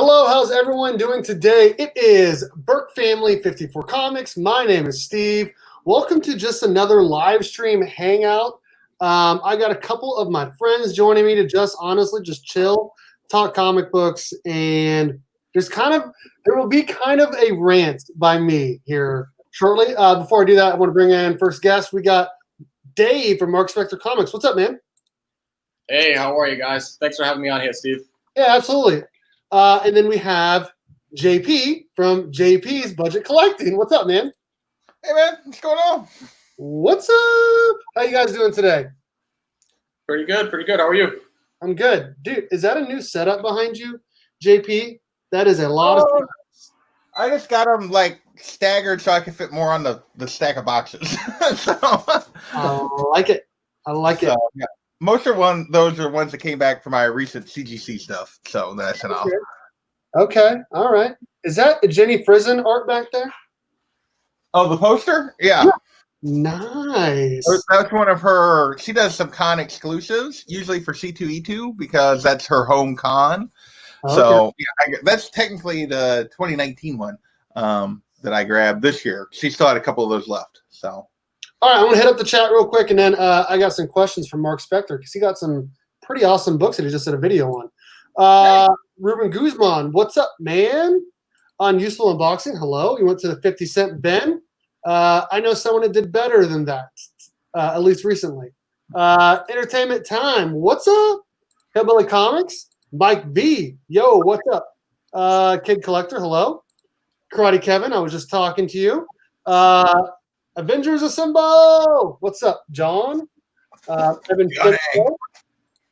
Hello, how's everyone doing today? It is Berkfamily54comics. My name is Steve. Welcome to just another live stream hangout. I got a couple of my friends joining me to just chill, talk comic books, and there will be kind of a rant by me here shortly. Before I do that, I want to bring in first guest. We got Dave from Mark Spector Comics. What's up, man? Hey, how are you guys? Thanks for having me on here, Steve. Yeah, absolutely. And then we have JP from JP's Budget Collecting. What's up, man? Hey, man. What's going on? What's up? How you guys doing today? Pretty good, pretty good. How are you? I'm good. Dude, is that a new setup behind you, JP? That is a lot of stuff. I just got them, like, staggered so I can fit more on the stack of boxes. I like it. I like it. Yeah. Most of those are ones that came back from my recent CGC stuff, so that's enough. Okay, all right. Is that a Jenny Frizen art back there? Oh, the poster? Yeah. Nice. That's one of her. She does some con exclusives, usually for C2E2, because that's her home con. Okay. So yeah, that's technically the 2019 one that I grabbed this year. She still had a couple of those left. So. All right, I'm going to hit up the chat real quick, and then I got some questions from Mark Spector because he got some pretty awesome books that he just did a video on. Ruben Guzman, what's up, man? On Useful Unboxing, hello. You went to the 50 Cent Ben. I know someone that did better than that, at least recently. Entertainment Time, what's up? Hillbilly Comics, Mike V, yo, what's up? Kid Collector, hello. Karate Kevin, I was just talking to you. Avengers Assemble! What's up, John? Evan Finch,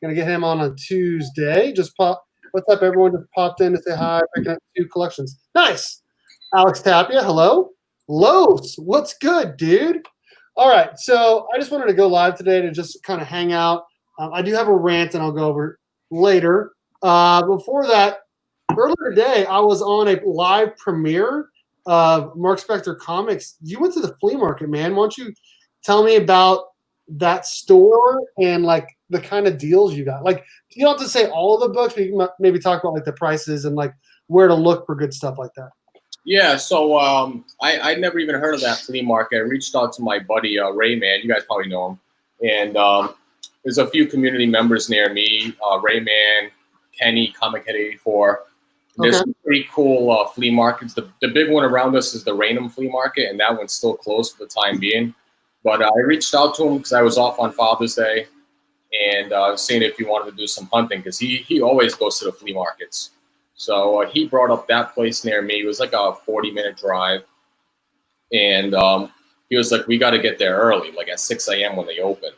gonna get him on Tuesday. What's up, everyone? Just popped in to say hi, picking up 2 collections. Nice. Alex Tapia, hello. Los, what's good, dude? All right, so I just wanted to go live today to just kind of hang out. I do have a rant, and I'll go over later. Before that, earlier today, I was on a live premiere of Mark Spector Comics. You went to the flea market, man. Why don't you tell me about that store and like the kind of deals you got? Like, you don't have to say all of the books, but you can maybe talk about like the prices and like where to look for good stuff like that. Yeah, so I never even heard of that flea market. I reached out to my buddy Rayman. You guys probably know him. And there's a few community members near me. Rayman, Kenny, Comic Head 84. There's some pretty cool flea markets. The big one around us is the Raynham Flea Market, and that one's still closed for the time being. But I reached out to him because I was off on Father's Day, and seeing if he wanted to do some hunting because he always goes to the flea markets. So he brought up that place near me. It was like a 40-minute drive, and he was like, "We got to get there early, like at 6 a.m. when they open,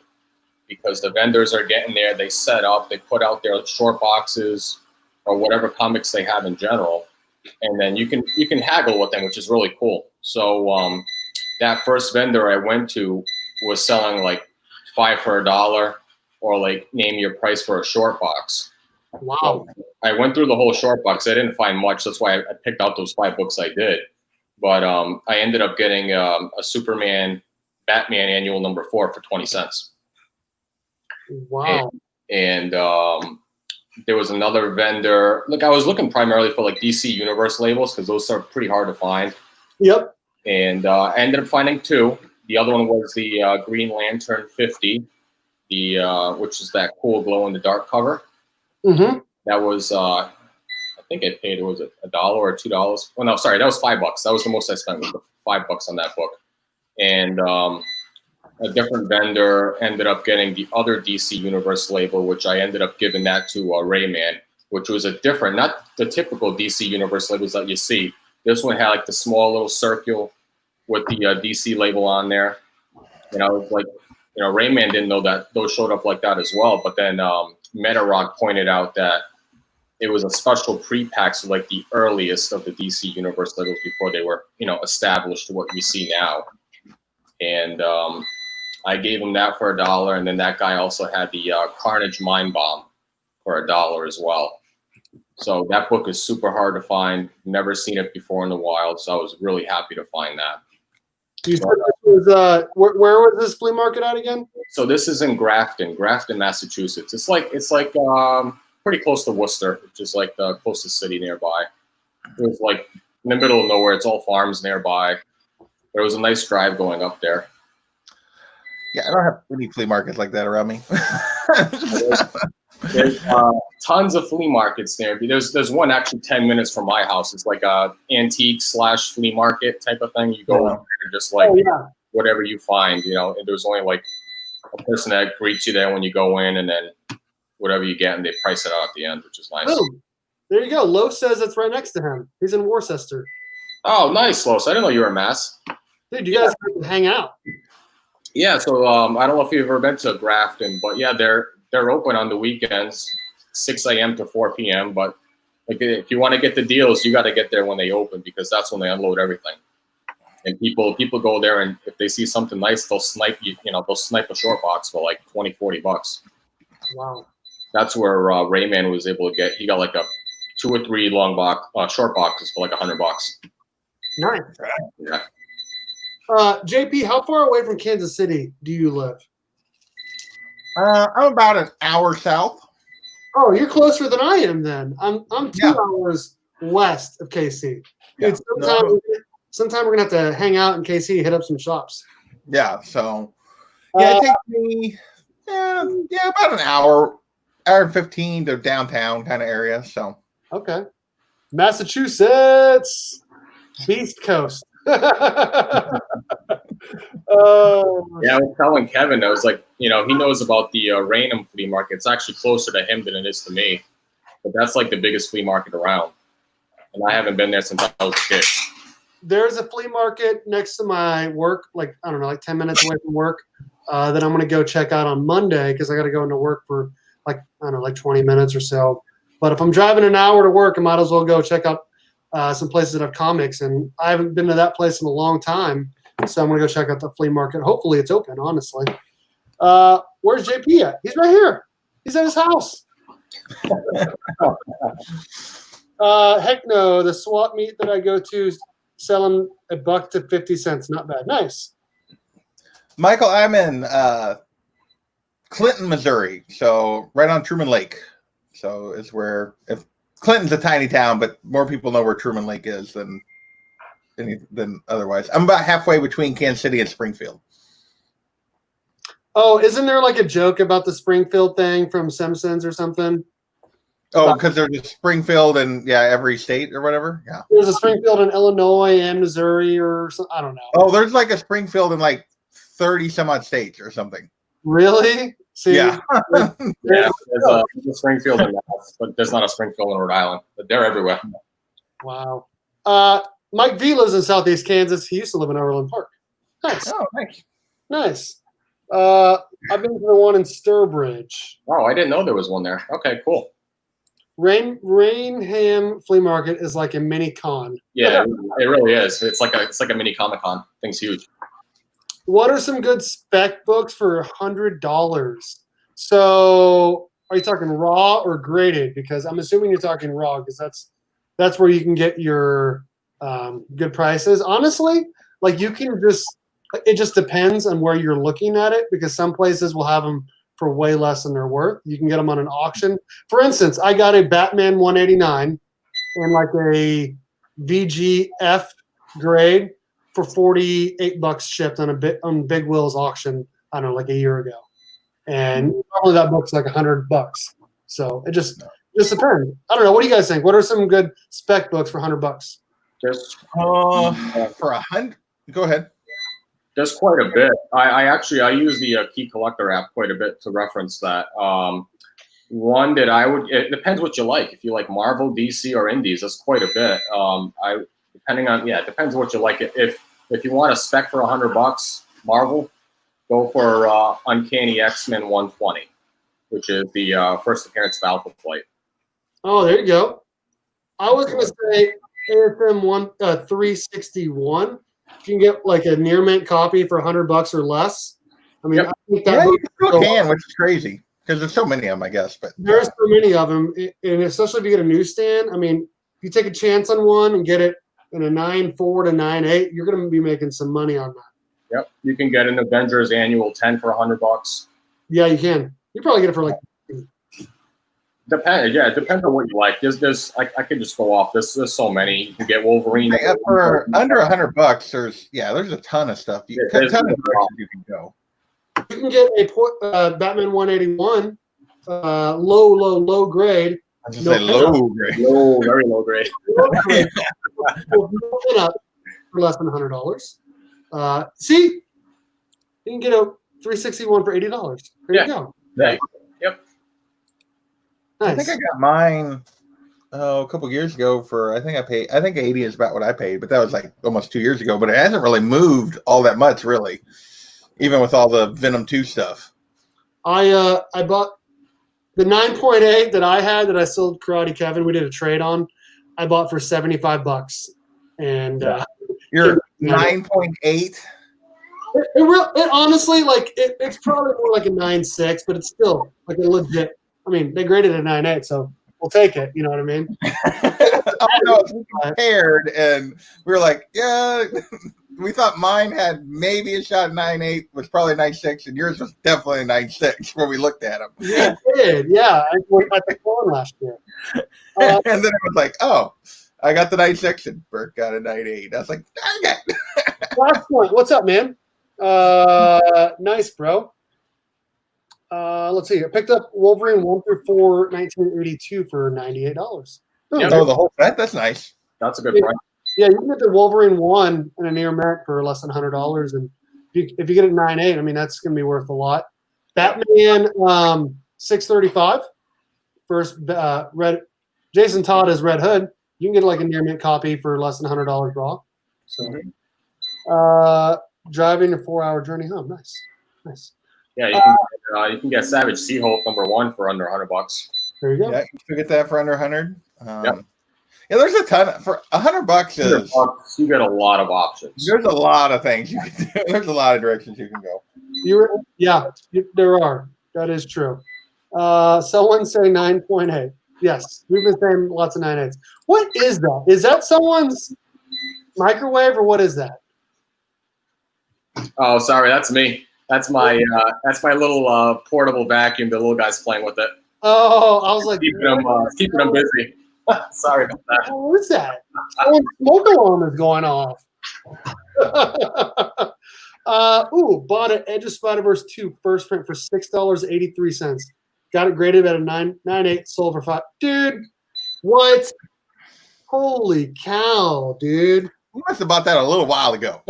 because the vendors are getting there. They set up, they put out their short boxes." Or whatever comics they have in general, and then you can haggle with them, which is really cool. So that first vendor I went to was selling like 5 for $1, or like name your price for a short box. Wow! So I went through the whole short box. I didn't find much. That's why I picked out those 5 books I did. But I ended up getting a Superman, Batman annual number 4 for 20 cents. Wow! And there was another vendor. Look, I was looking primarily for like DC Universe labels because those are pretty hard to find. Yep. And I ended up finding 2. The other one was the Green Lantern 50, which is that cool glow in the dark cover. Mm-hmm. That was I think I paid, was it $1 or $2? Oh no, sorry, that was $5. That was the most I spent, was $5 on that book. And a different vendor ended up getting the other DC Universe label, which I ended up giving that to Rayman, which was a different, not the typical DC Universe labels that you see. This one had like the small little circle with the DC label on there. And I was like, Rayman didn't know that those showed up like that as well. But then Metarock pointed out that it was a special pre-pack, so like the earliest of the DC Universe labels before they were, established to what we see now. And I gave him that for $1, and then that guy also had the Carnage Mind Bomb for $1 as well. So that book is super hard to find. Never seen it before in the wild, so I was really happy to find that. You said this was, where was this flea market at again? So this is in Grafton, Massachusetts. It's like pretty close to Worcester, which is like the closest city nearby. It was like in the middle of nowhere. It's all farms nearby. There was a nice drive going up there. Yeah, I don't have any flea markets like that around me. There's tons of flea markets there. There's one actually 10 minutes from my house. It's like a antique / flea market type of thing. You go over there, just like whatever you find, you know. And there's only like a person that greets you there when you go in, and then whatever you get, and they price it out at the end, which is nice. Boom. There you go. Lo says it's right next to him. He's in Worcester. Oh, nice, Los. I didn't know you were in Mass. Dude, you guys can hang out. Yeah, so I don't know if you've ever been to Grafton, but yeah, they're open on the weekends, 6 a.m. to 4 p.m. But like, if you want to get the deals, you got to get there when they open, because that's when they unload everything. And people go there, and if they see something nice, they'll snipe you. You know, they'll snipe a short box for like $20-$40. Wow. That's where Rayman was able to get. He got like a 2 or 3 long box, short boxes for like $100. Nice. Yeah. JP, how far away from Kansas City do you live? I'm about an hour south. Oh, you're closer than I am then. I'm 2 hours west of KC. Yeah. Dude, sometime we're gonna have to hang out in KC, hit up some shops. Yeah, so it takes me about an hour and 15 to downtown kind of area. So okay. Massachusetts, Beast Coast. Yeah, I was telling Kevin, I was like, you know, he knows about the Raynham flea market. It's actually closer to him than it is to me, but that's like the biggest flea market around, and I haven't been there since I was a kid. There's a flea market next to my work, like, I don't know, like 10 minutes away from work, that I'm going to go check out on Monday, because I got to go into work for like, I don't know, like 20 minutes or so. But if I'm driving an hour to work, I might as well go check out some places that have comics, and I haven't been to that place in a long time, so I'm going to go check out the flea market. Hopefully it's open, honestly. Where's JP at? He's right here. He's at his house. Heck no, the swap meet that I go to selling $1 to 50 cents. Not bad. Nice. Michael, I'm in Clinton, Missouri, so right on Truman Lake. So it's where, if Clinton's a tiny town, but more people know where Truman Lake is than otherwise. I'm about halfway between Kansas City and Springfield. Oh, isn't there like a joke about the Springfield thing from Simpsons or something? Oh, because there's a Springfield in every state or whatever. Yeah, there's a Springfield in Illinois and Missouri or something. I don't know. Oh, there's like a Springfield in like 30 some odd states or something. Really? See, yeah. There's a Springfield in Mass, but there's not a Springfield in Rhode Island. But they're everywhere. Wow. Mike V lives in Southeast Kansas. He used to live in Overland Park. Nice. Oh, nice. Nice. I've been to the one in Sturbridge. Oh, I didn't know there was one there. Okay, cool. Raynham Flea Market is like a mini con. Yeah, it really is. It's like a mini Comic Con. Thing's huge. What are some good spec books for $100? So, are you talking raw or graded? Because I'm assuming you're talking raw, because that's where you can get your good prices. Honestly, like it just depends on where you're looking at it, because some places will have them for way less than they're worth. You can get them on an auction. For instance, I got a Batman 189 in like a VGF grade for $48 shipped on Big Will's auction, I don't know, like a year ago. And probably that book's like $100. So it just depends. I don't know. What do you guys think? What are some good spec books for $100? Just for $100. Go ahead. There's quite a bit. I use the Key Collector app quite a bit to reference that. One that it depends what you like. If you like Marvel, DC, or Indies, that's quite a bit. It depends what you like. If you want a spec for $100, Marvel, go for Uncanny X-Men 120, which is the first appearance of Alpha Flight. Oh, there you go. I was going to say AFM 361. If you can get like a near mint copy for $100 or less, I mean, I think that you still can, which is crazy because there's so many of them, I guess. But there's so many of them, and especially if you get a newsstand. I mean, if you take a chance on one and get it in a 9.4 to 9.8, you're going to be making some money on that. Yep, you can get an Avengers Annual 10 for $100. Yeah, you can. You probably get it for like. Depends. Yeah, it depends on what you like. I could just go off. There's so many. You can get Wolverine for under $100. There's a ton of stuff. A ton of directions you can go. You can get a Batman 181, low grade. I just say low grade. Low, very low grade. Up for less than $100. See, you can get a 361 for $80. There you go. Yeah. Yep. Nice. I think I got mine a couple of years ago for I think 80 is about what I paid, but that was like almost 2 years ago. But it hasn't really moved all that much, really, even with all the Venom 2 stuff. I bought the 9.8 that I had that I sold Karate Kevin. We did a trade on. I bought for $75, and you're 9.8. It honestly, like, it's probably more like a 9.6, but it's still like a legit. I mean, they graded it a 9.8, so we'll take it. You know what I mean? We compared, and we were like, yeah, we thought mine had maybe a shot at 9.8, was probably 9.6, and yours was definitely 9.6 when we looked at them. Yeah, it did. Yeah, I picked one last year. And then it was like, oh, I got the 9.6, and Bert got a 9.8. I was like, dang it. Last point. What's up, man? Nice, bro. Let's see. I picked up Wolverine 1 through 4, 1982 for $98. Oh, the whole set? That's nice. That's a good price. Yeah, you can get the Wolverine 1 in a near Merrick for less than $100, and if you get it 9.8, I mean that's going to be worth a lot. Batman 635, first Red. Jason Todd is Red Hood. You can get like a near mint copy for less than $100 raw. So, driving a 4-hour journey home. Nice. Yeah, you can get Savage Sea-Hulk #1 for under $100. There you go. Yeah, you can get that for under 100. Yep. Yeah, there's a ton for $100. You get a lot of options. There's a lot of things you can do. There's a lot of directions you can go. There are. That is true. Someone say 9.8. Yes, we've been saying lots of 9.8s. What is that? Is that someone's microwave or what is that? Oh, sorry, that's me. That's my little portable vacuum. The little guy's playing with it. Oh, I was like keeping them busy. Sorry about that. What is that? Someone's smoke alarm is going off. Bought an Edge of Spider-Verse 2 first print for $6.83. Got it graded at a 9.8, sold for $5. Dude, what? Holy cow, dude. You must have bought that a little while ago.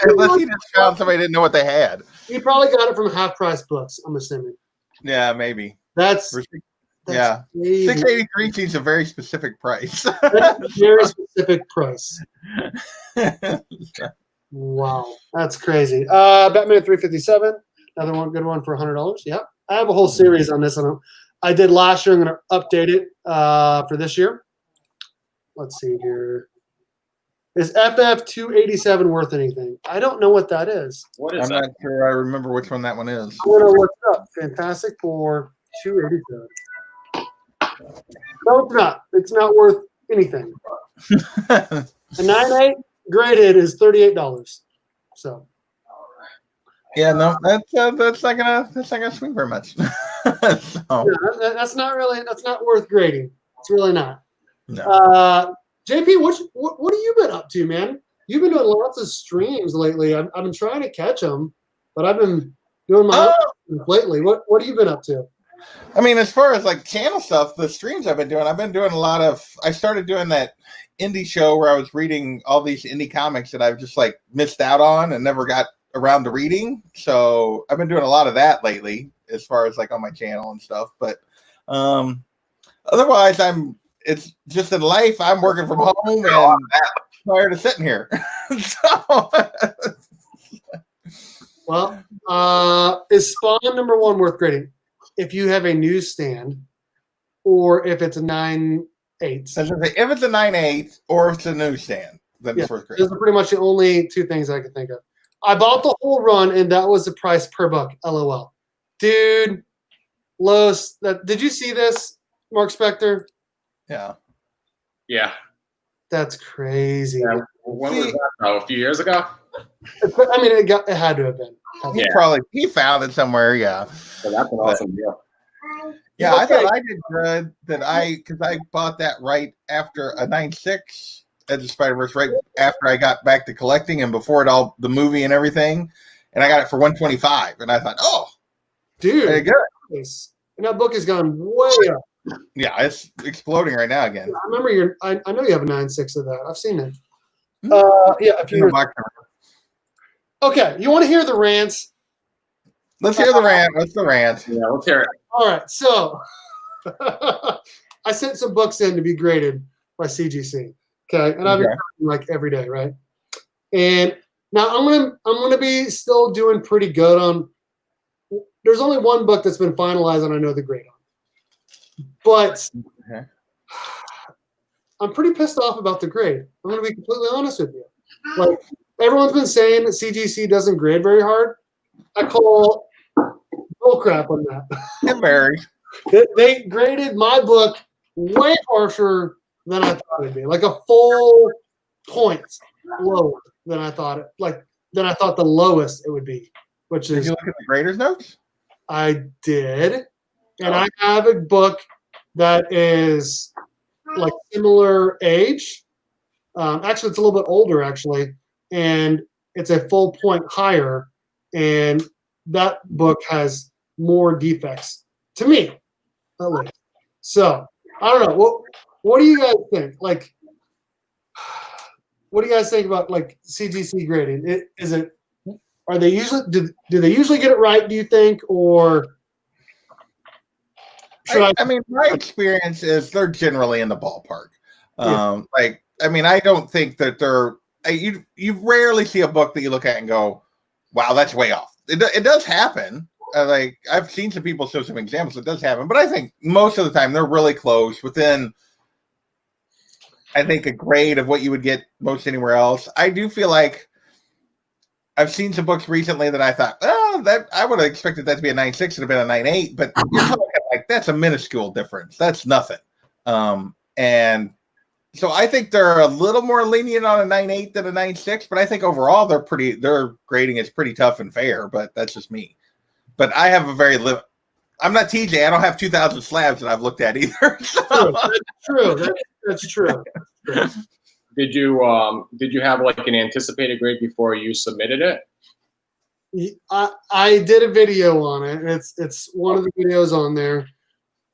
Unless he just found somebody didn't know what they had. He probably got it from Half Price Books, I'm assuming. Yeah, maybe. That's yeah. Crazy. $6.83 seems a very specific price. That's a very specific price. Wow, that's crazy. Batman 357, another one, good one for $100. Yep. I have a whole series on this one. I did last year. I'm going to update it for this year. Let's see here. Is FF 287 worth anything? I don't know what that is. What is I'm not sure I remember which one that one is. I want to look it up. Fantastic Four 287. No, it's not. It's not worth anything. A 9.8 graded is $38. So. Yeah, no, that's not gonna swing very much. So. Yeah, that's not worth grading. It's really not. No. JP, what have you been up to, man? You've been doing lots of streams lately. I've been trying to catch them, but I've been doing my own lately. What have you been up to? I mean, as far as like channel stuff, the streams I've been doing a lot of. I started doing that indie show where I was reading all these indie comics that I've just like missed out on and never got around to reading. So I've been doing a lot of that lately, as far as like on my channel and stuff. But otherwise, it's just in life. I'm working from home and I'm tired of sitting here. Well, is Spawn #1 worth grading? If you have a newsstand, or if it's a 9.8. If it's a 9.8 or if it's a newsstand, then it's worth grading. Those are pretty much the only two things I can think of. I bought the whole run, and that was the price per book. LOL, dude. Los, did you see this, Mark Spector? Yeah. That's crazy. Yeah. When was that? Oh, a few years ago? I mean, it had to have been. He found it somewhere, yeah. So that's an awesome deal. Yeah, I thought I did good because I bought that right after a 9.6 Edge of Spider-Verse, right after I got back to collecting and before the movie and everything, and I got it for $125, and I thought, oh, dude, very good. Nice. And that book has gone way up. Yeah, it's exploding right now again. I remember I know you have a 9.6 of that. I've seen it. Yeah, a few years. Okay, you want to hear the rants? Let's hear the rant. What's the rant? Yeah, let's hear it. All right, so I sent some books in to be graded by CGC. Okay, and I've been like every day, right? And now I'm gonna be still doing pretty good on. There's only one book that's been finalized, and I know the grade on. But I'm pretty pissed off about the grade. I'm gonna be completely honest with you. Like everyone's been saying that CGC doesn't grade very hard. I call bullcrap on that. It varies. They graded my book way harsher than I thought it'd be, like a full point lower than I thought it. Than I thought the lowest it would be. Which is, did you look at the graders' notes? I did, and I have a book that is like similar age. Actually, it's a little bit older, actually, and it's a full point higher, and that book has more defects to me, at least. So I don't know. What do you guys think? Like, what do you guys think about like CGC grading? Are they usually do they usually get it right? Do you think, or I mean, my experience is they're generally in the ballpark. I don't think that they're. You rarely see a book that you look at and go, "Wow, that's way off." It does happen. I've seen some people show some examples. It does happen, but I think most of the time they're really close within. I think a grade of what you would get most anywhere else. I do feel like I've seen some books recently that I thought, that I would have expected that to be a 9.6, it'd have been a 9.8, but you're talking like that's a minuscule difference. That's nothing. And so I think they're a little more lenient on a 9.8 than a 9.6, but I think overall their grading is pretty tough and fair, but that's just me. But I have I'm not TJ. I don't have 2,000 slabs that I've looked at either. So. That's true. Did you have like an anticipated grade before you submitted it? I did a video on it. It's one of the videos on there.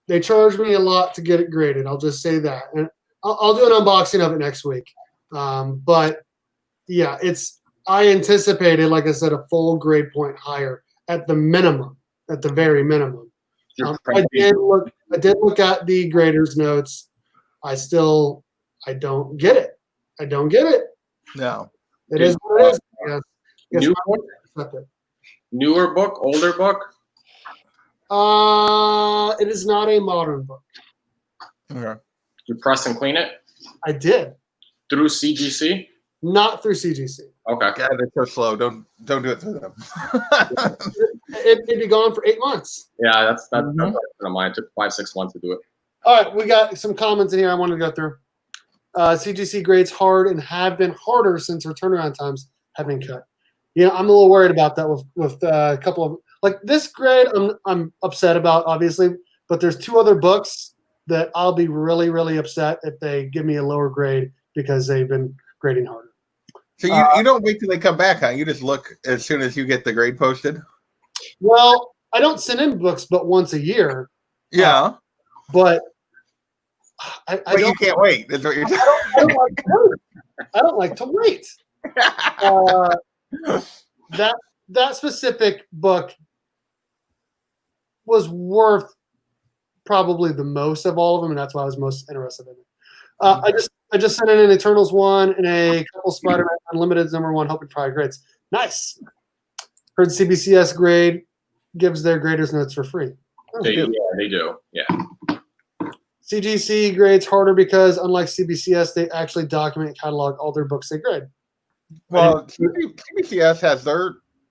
They charged me a lot to get it graded. I'll just say that, and I'll do an unboxing of it next week. But yeah, I anticipated, like I said, a full grade point higher at the minimum, at the very minimum. I did look at the grader's notes. I don't get it. I don't get it. No. It is what it is. Newer book, older book? It is not a modern book. Okay. You press and clean it? I did. Through CGC? Not through CGC. Okay. God, they're so slow. Don't do it through them. It'd be gone for 8 months. Yeah, that's mine. It took 5-6 months to do it. All right, we got some comments in here I wanted to go through. CGC grades hard and have been harder since our turnaround times have been cut. Yeah, I'm a little worried about that with a couple of like this grade. I'm upset about, obviously, but there's 2 other books that I'll be really, really upset if they give me a lower grade because they've been grading harder. So you don't wait till they come back, huh? You just look as soon as you get the grade posted? Well, I don't send in books but once a year. Yeah. But you can't wait. That's what you're saying. I don't like to wait. That specific book was worth probably the most of all of them, and that's why I was most interested in it. I just sent in an Eternals 1 and a couple Spider-Man Unlimited's #1, hoping for high grades. Nice. Heard CBCS grade gives their graders notes for free. They do. Yeah. CGC grades harder because, unlike CBCS, they actually document and catalog all their books they grade. Well, CBCS has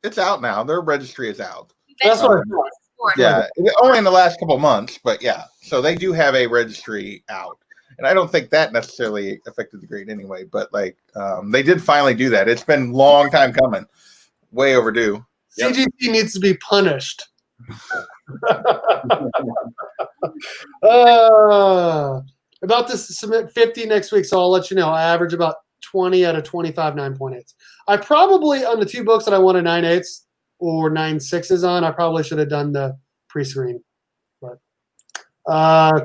it's out now. Their registry is out. That's what I thought. Yeah, only in the last couple of months, but yeah. So they do have a registry out. And I don't think that necessarily affected the grade anyway, but they did finally do that. It's been a long time coming. Way overdue. CGC needs to be punished. About to submit 50 next week, so I'll let you know. I average about 20 out of 25 9.8s. I probably, on the 2 books that I wanted 9.8s or 9.6s on, I probably should have done the pre-screen. But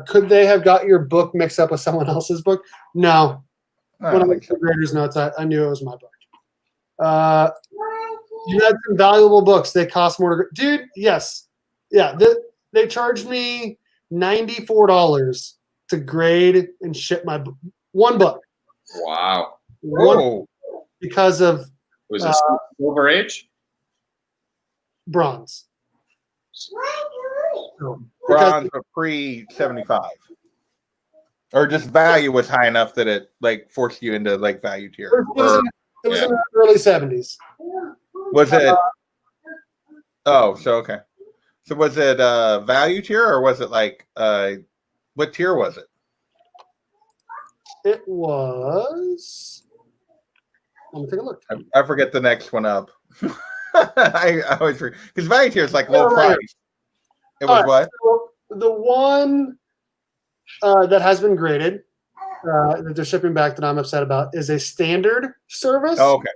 could they have got your book mixed up with someone else's book? No. When I looked at the grader's notes, I knew it was my book. You had some valuable books. They cost more to dude, yes. Yeah, they charged me $94 to grade and ship my one book. Wow. Whoa. Because of was it Silver Age? Bronze. Bronze but pre-75. Or just value was high enough that it like forced you into like value tier. It was in the early 70s. Was it? Oh, so okay. So was it value tier or was it like what tier was it? It was. Let me take a look. I forget the next one up. I always forget because value tier is like low price. It was what? So the one that has been graded that they're shipping back that I'm upset about is a standard service. Oh, okay.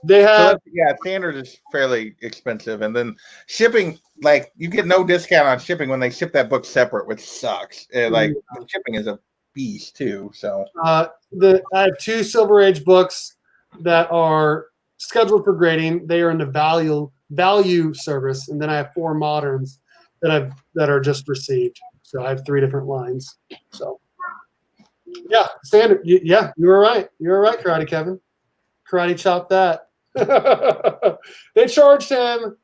They have standard is fairly expensive, and then shipping, like you get no discount on shipping when they ship that book separate, which sucks. Like shipping is a beast too. So I have 2 Silver Age books that are scheduled for grading. They are in the value service, and then I have 4 moderns that are just received. So I have 3 different lines. So yeah, standard. Yeah, you were right. You were right, Karate Kevin. Karate chopped that. They charged him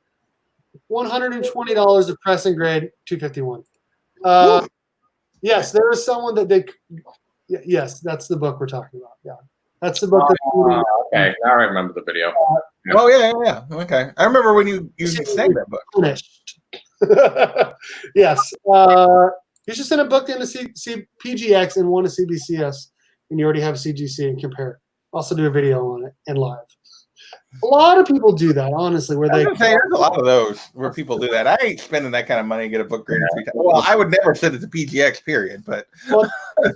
$120 of press and grade, $251. Yes, there is someone that they. Yes, that's the book we're talking about. Yeah, that's the book. Okay, now I remember the video. Oh yeah. Okay, I remember when you sang that book. Finished. Yes, you should send a book into PGX and one to CBCS, and you already have CGC and compare. Also do a video on it and live. A lot of people do that, honestly, where they. There's a lot of those where people do that. I ain't spending that kind of money to get a book graded 3 times. Well, I would never send it to PGX, period. But well, I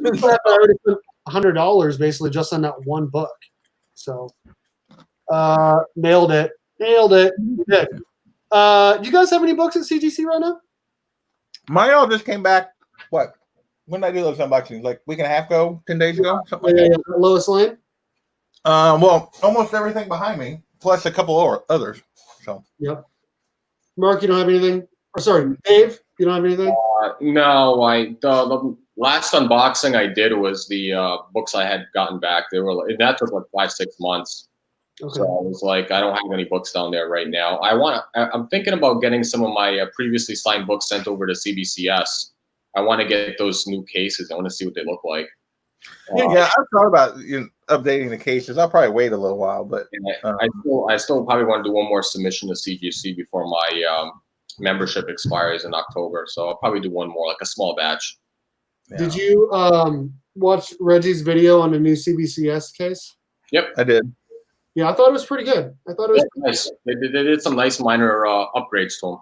already spent $100 basically just on that one book. So, nailed it. You did. Do you guys have any books at CGC right now? Mine all just came back. What? When did I do those unboxings? Like a week and a half ago, 10 days ago, something like that. Lois Lane. Well, almost everything behind me, plus a couple others. So. Yep. Mark, you don't have anything? Or sorry, Dave, you don't have anything? No, the last unboxing I did was the books I had gotten back. That took like 5-6 months. Okay. So I was like, I don't have any books down there right now. I'm thinking about getting some of my previously signed books sent over to CBCS. I want to get those new cases. I want to see what they look like. Yeah, I've thought about updating the cases. I'll probably wait a little while, but I still probably want to do one more submission to CGC before my membership expires in October. So I'll probably do one more, like a small batch. Yeah. Did you watch Reggie's video on the new CBCS case? Yep, I did. Yeah, I thought it was pretty good. I thought it was nice. They did some nice minor upgrades to him.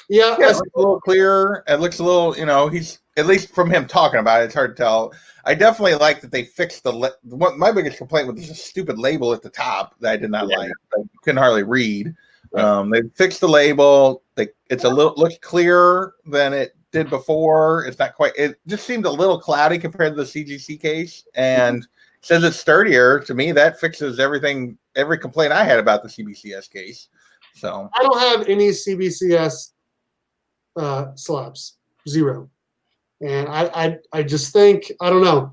Yeah, it looks a little clearer. It looks a little, he's, at least from him talking about it, it's hard to tell. I definitely like that they fixed my biggest complaint was this stupid label at the top that I did not like. I couldn't hardly read. They fixed the label. It's looks clearer than it did before. It's not quite. It just seemed a little cloudy compared to the CGC case, and says it's sturdier. To me, that fixes everything. Every complaint I had about the CBCS case. So I don't have any CBCS slabs, 0. And I just think, I don't know,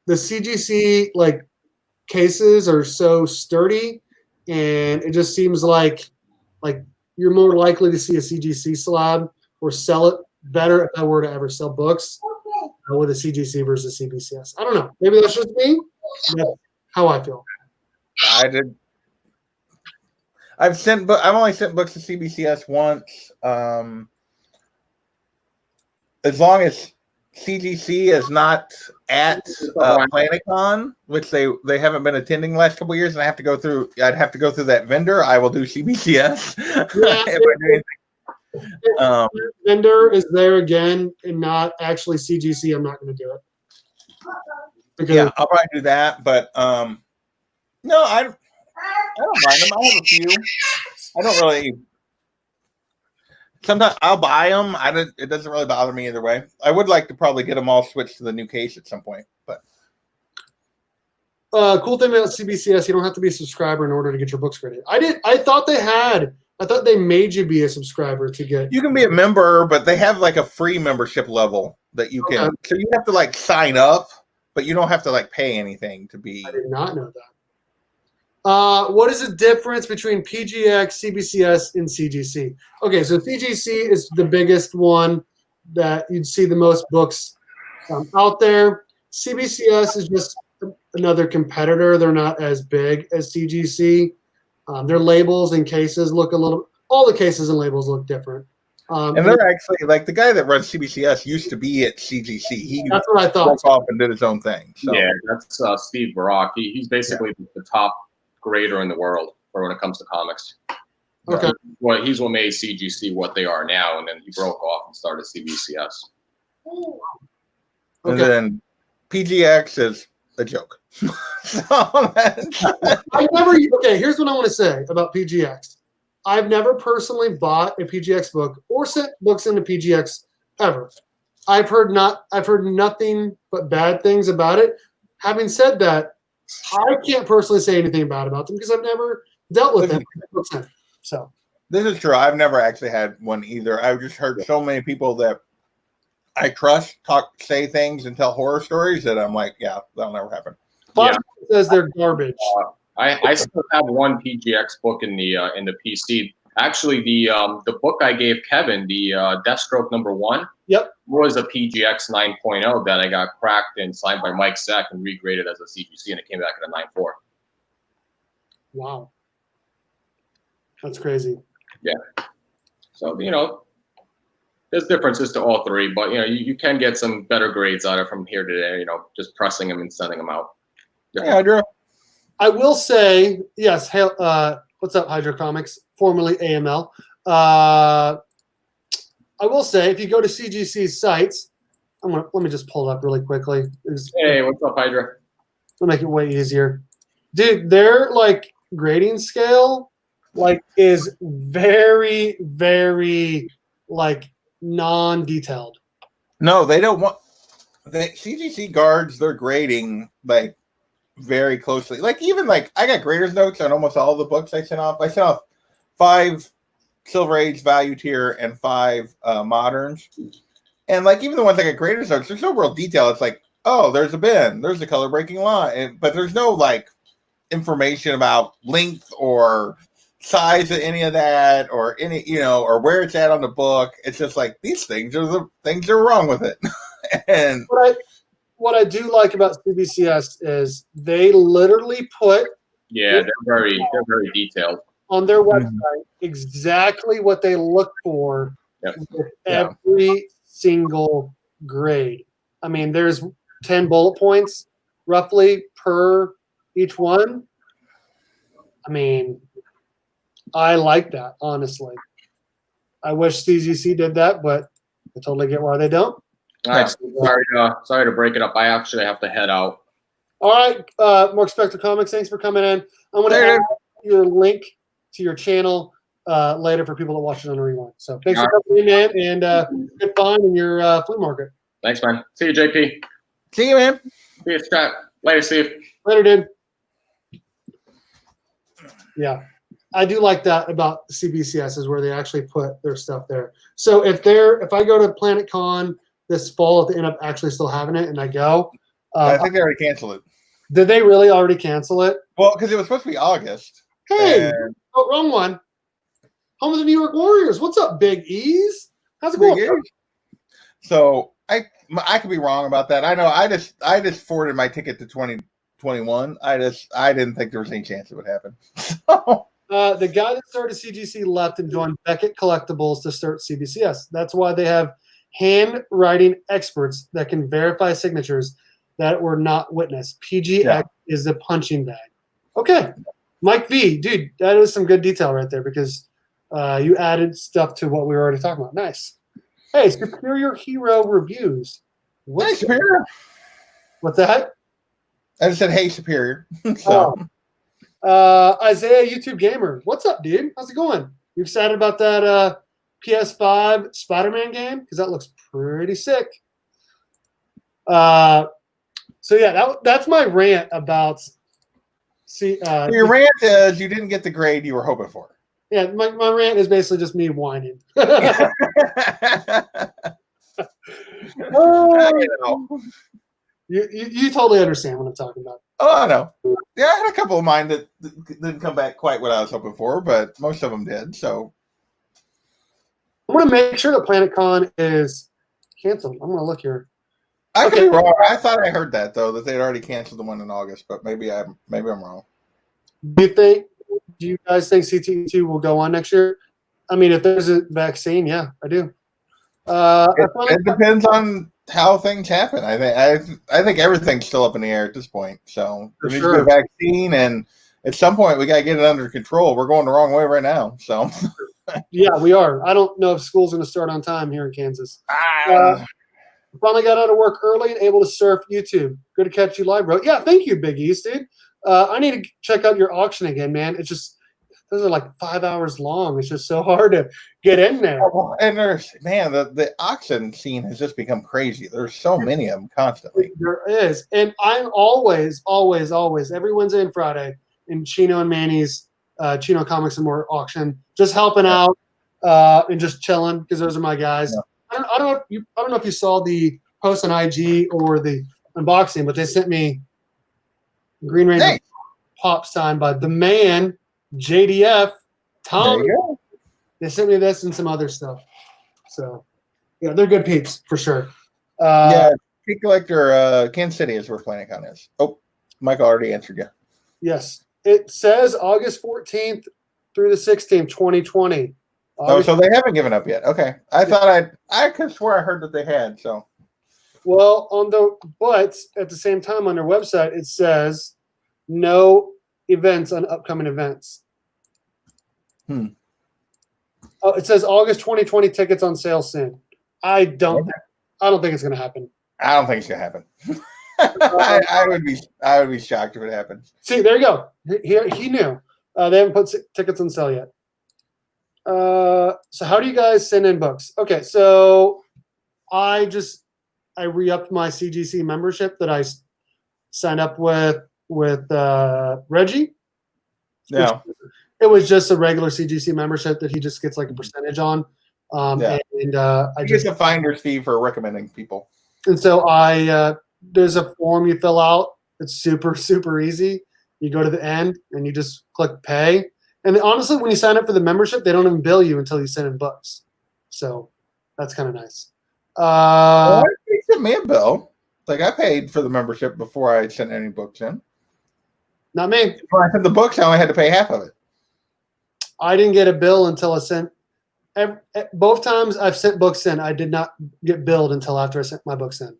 the CGC cases are so sturdy, and it just seems like you're more likely to see a CGC slab or sell it better if I were to ever sell books with a CGC versus CBCS. I don't know. Maybe that's just me. That's how I feel. I've only sent books to CBCS once. As long as CGC is not at PlanetCon, which they haven't been attending the last couple of years, and I'd have to go through that vendor. I will do CBCS. Vendor is there again and not actually CGC, I'm not going to do it. Because yeah, I'll probably do that, but no, I don't mind them. I have a few. I don't really. Sometimes I'll buy them. It doesn't really bother me either way. I would like to probably get them all switched to the new case at some point, but. Cool thing about CBCS, you don't have to be a subscriber in order to get your books graded. I thought they made you be a subscriber to get. You can be a member, but they have like a free membership level that you can. Okay. So you have to like sign up, but you don't have to like pay anything to be. I did not know that. What is the difference between PGX, CBCS, and CGC? Okay, so CGC is the biggest one that you'd see the most books out there. CBCS is just another competitor. They're not as big as CGC. Their labels and cases look all the cases and labels look different. And they're actually, like, the guy that runs CBCS used to be at CGC. That's what I thought. Broke off and did his own thing. So. Yeah, that's Steve Barak. He's basically the top grader in the world for when it comes to comics. Okay. He's what made CGC what they are now, and then he broke off and started CBCS. And then PGX is a joke. Okay, here's what I want to say about PGX. I've never personally bought a PGX book or sent books into PGX ever. I've heard nothing but bad things about it. Having said that, I can't personally say anything bad about them because I've never dealt with them. So this is true. I've never actually had one either. I've just heard so many people that I trust say things and tell horror stories that I'm like, yeah, that'll never happen. Fox says they're garbage. I still have one PGX book in the PC. Actually, the book I gave Kevin, the Deathstroke #1, was a PGX 9.0 that I got cracked and signed by Mike Zeck and regraded as a CGC, and it came back at a 9.4. Wow, that's crazy. Yeah. So there's differences to all three, but you can get some better grades out of from here to there. Just pressing them and sending them out. Yeah, Drew. I will say yes. Hey, what's up, Hydro Comics, formerly AML? I will say, if you go to CGC's sites, let me just pull it up really quickly. Hey, what's up, Hydra? I'll make it way easier. Dude, their grading scale is very, very non-detailed. No, they don't want. The CGC guards their grading very closely. Even I got grader's notes on almost all the books I sent off. I sent off 5 Silver Age value tier and 5 moderns. And even the ones I got grader's notes, there's no real detail. It's oh, there's a bin, there's a color breaking line, but there's no information about length or size of any of that or any or where it's at on the book. It's just these things are the things that are wrong with it. And what I do like about CBCS is they literally put they're very detailed on their website exactly what they look for with every single grade. I mean, there's 10 bullet points roughly per each one. I mean, I like that, honestly. I wish CGC did that, but I totally get why they don't. All right, sorry to break it up. I actually have to head out. All right, Mark Spector Comics, thanks for coming in. I'm going to add your link to your channel later for people to watch it on a rewind. So thanks for coming in, and good fun in your flea market. Thanks, man. See you, JP. See you, man. See you, Scott. Later, Steve. Later, dude. Yeah. I do like that about CBCS is where they actually put their stuff there. So if I go to Planet Con this fall, if they end up actually still having it and I go. I think they already canceled it. Did they really already cancel it? Well, because it was supposed to be August. Hey, wrong one. Home of the New York Warriors. What's up, Big E's? How's it going? So I could be wrong about that. I know I just forwarded my ticket to 2021. I didn't think there was any chance it would happen. The guy that started CGC left and joined Beckett Collectibles to start CBCS. That's why they have handwriting experts that can verify signatures that were not witnessed. PGX is a punching bag. Okay. Mike V, dude, that is some good detail right there because You added stuff to what we were already talking about. Nice. Hey, Superior Hero Reviews. Hey, Superior. What's that? I just said, hey, Superior. So. Isaiah, YouTube Gamer. What's up, dude? How's it going? You excited about that PS5 Spider-Man game? Because that looks pretty sick. So yeah, that's my rant about. Your rant is you didn't get the grade you were hoping for. Yeah, my rant is basically just me whining. You totally understand what I'm talking about. Oh, I know. Yeah, I had a couple of mine that didn't come back quite what I was hoping for, but most of them did. So I'm going to make sure that PlanetCon is canceled. I'm going to look here. I could be wrong. I thought I heard that though, that they'd already canceled the one in August, but maybe I'm wrong. Do you guys think CT2 will go on next year? I mean, if there's a vaccine, yeah, I do. It depends on how things happen. I think everything's still up in the air at this point. So there needs to be a vaccine, and at some point we got to get it under control. We're going the wrong way right now. So yeah, we are. I don't know if school's going to start on time here in Kansas. Finally got out of work early and able to surf YouTube. Good to catch you live, bro. Yeah, thank you, Big East, dude. I need to check out your auction again, man. It's just those are like 5 hours long. It's just so hard to get in there. And the auction scene has just become crazy. There's so many of them constantly. There is, and I'm always every Wednesday and Friday in Chino and Manny's Chino Comics and More auction, just helping out and just chilling because those are my guys. Yeah. I don't know if you saw the post on IG or the unboxing, but they sent me Green Ranger pop signed by the man JDF Tom. They sent me this and some other stuff. So yeah, they're good peeps for sure. Yeah, Peak Collector Kansas City is where PlanetCon is. Oh, Michael already answered you. Yes, it says August 14th through the 16th, 2020. So they haven't given up yet. Okay, I could swear I heard that they had. So, well, but at the same time on their website it says no events on upcoming events. Oh, it says August 2020 tickets on sale soon. I don't think it's going to happen. I don't think it's going to happen. I would be shocked if it happens. See, there you go. He knew. They haven't put tickets on sale yet. So how do you guys send in books? Okay, so I re-upped my CGC membership that I signed up with Reggie. Yeah. It was just a regular CGC membership that he just gets like a percentage on. I get a finder's fee for recommending people. And so there's a form you fill out. It's super, super easy. You go to the end and you just click pay. And honestly, when you sign up for the membership, they don't even bill you until you send in books. So that's kind of nice. They sent me a bill. Like I paid for the membership before I sent any books in. Not me. When I sent the books, I only had to pay half of it. I didn't get a bill until I sent. Both times I've sent books in, I did not get billed until after I sent my books in.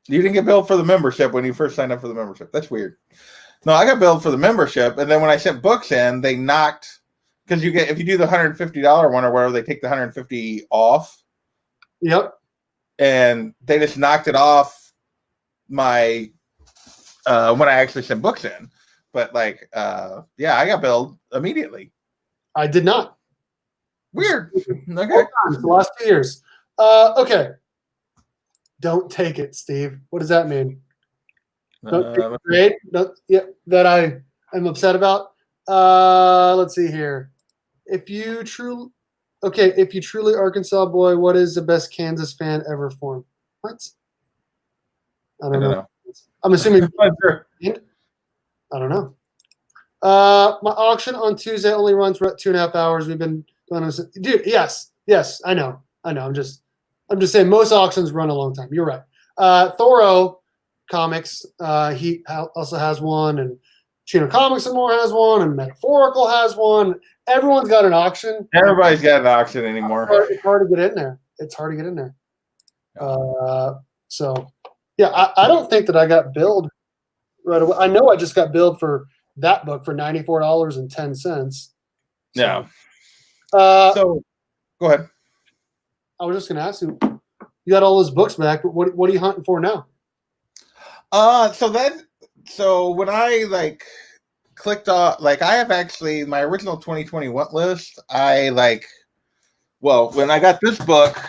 You didn't get billed for the membership when you first signed up for the membership. That's weird. No, I got billed for the membership, and then when I sent books in, they knocked because if you do the $150 one or whatever, they take the $150 off. Yep. And they just knocked it off my when I actually sent books in. But I got billed immediately. I did not. Weird. Okay. The last 2 years. Okay. Don't take it, Steve. What does that mean? That I am upset about. Let's see here. If you truly Arkansas boy, what is the best Kansas fan ever formed? What? I don't know. I'm assuming. I don't know. My auction on Tuesday only runs for 2.5 hours. We've been doing this, dude. Yes, I know. I'm just saying most auctions run a long time. You're right. Thoro Comics, he also has one, and Chino Comics and More has one, and Metaphorical has one. Everyone's got an auction. Everybody's got an auction anymore. It's hard to get in there. So, yeah, I don't think that I got billed right away. I know I just got billed for that book for $94.10. So, yeah. So, go ahead. I was just going to ask you, you got all those books back, but what are you hunting for now? So when I like clicked off, like I have actually my original 2021 list. When I got this book,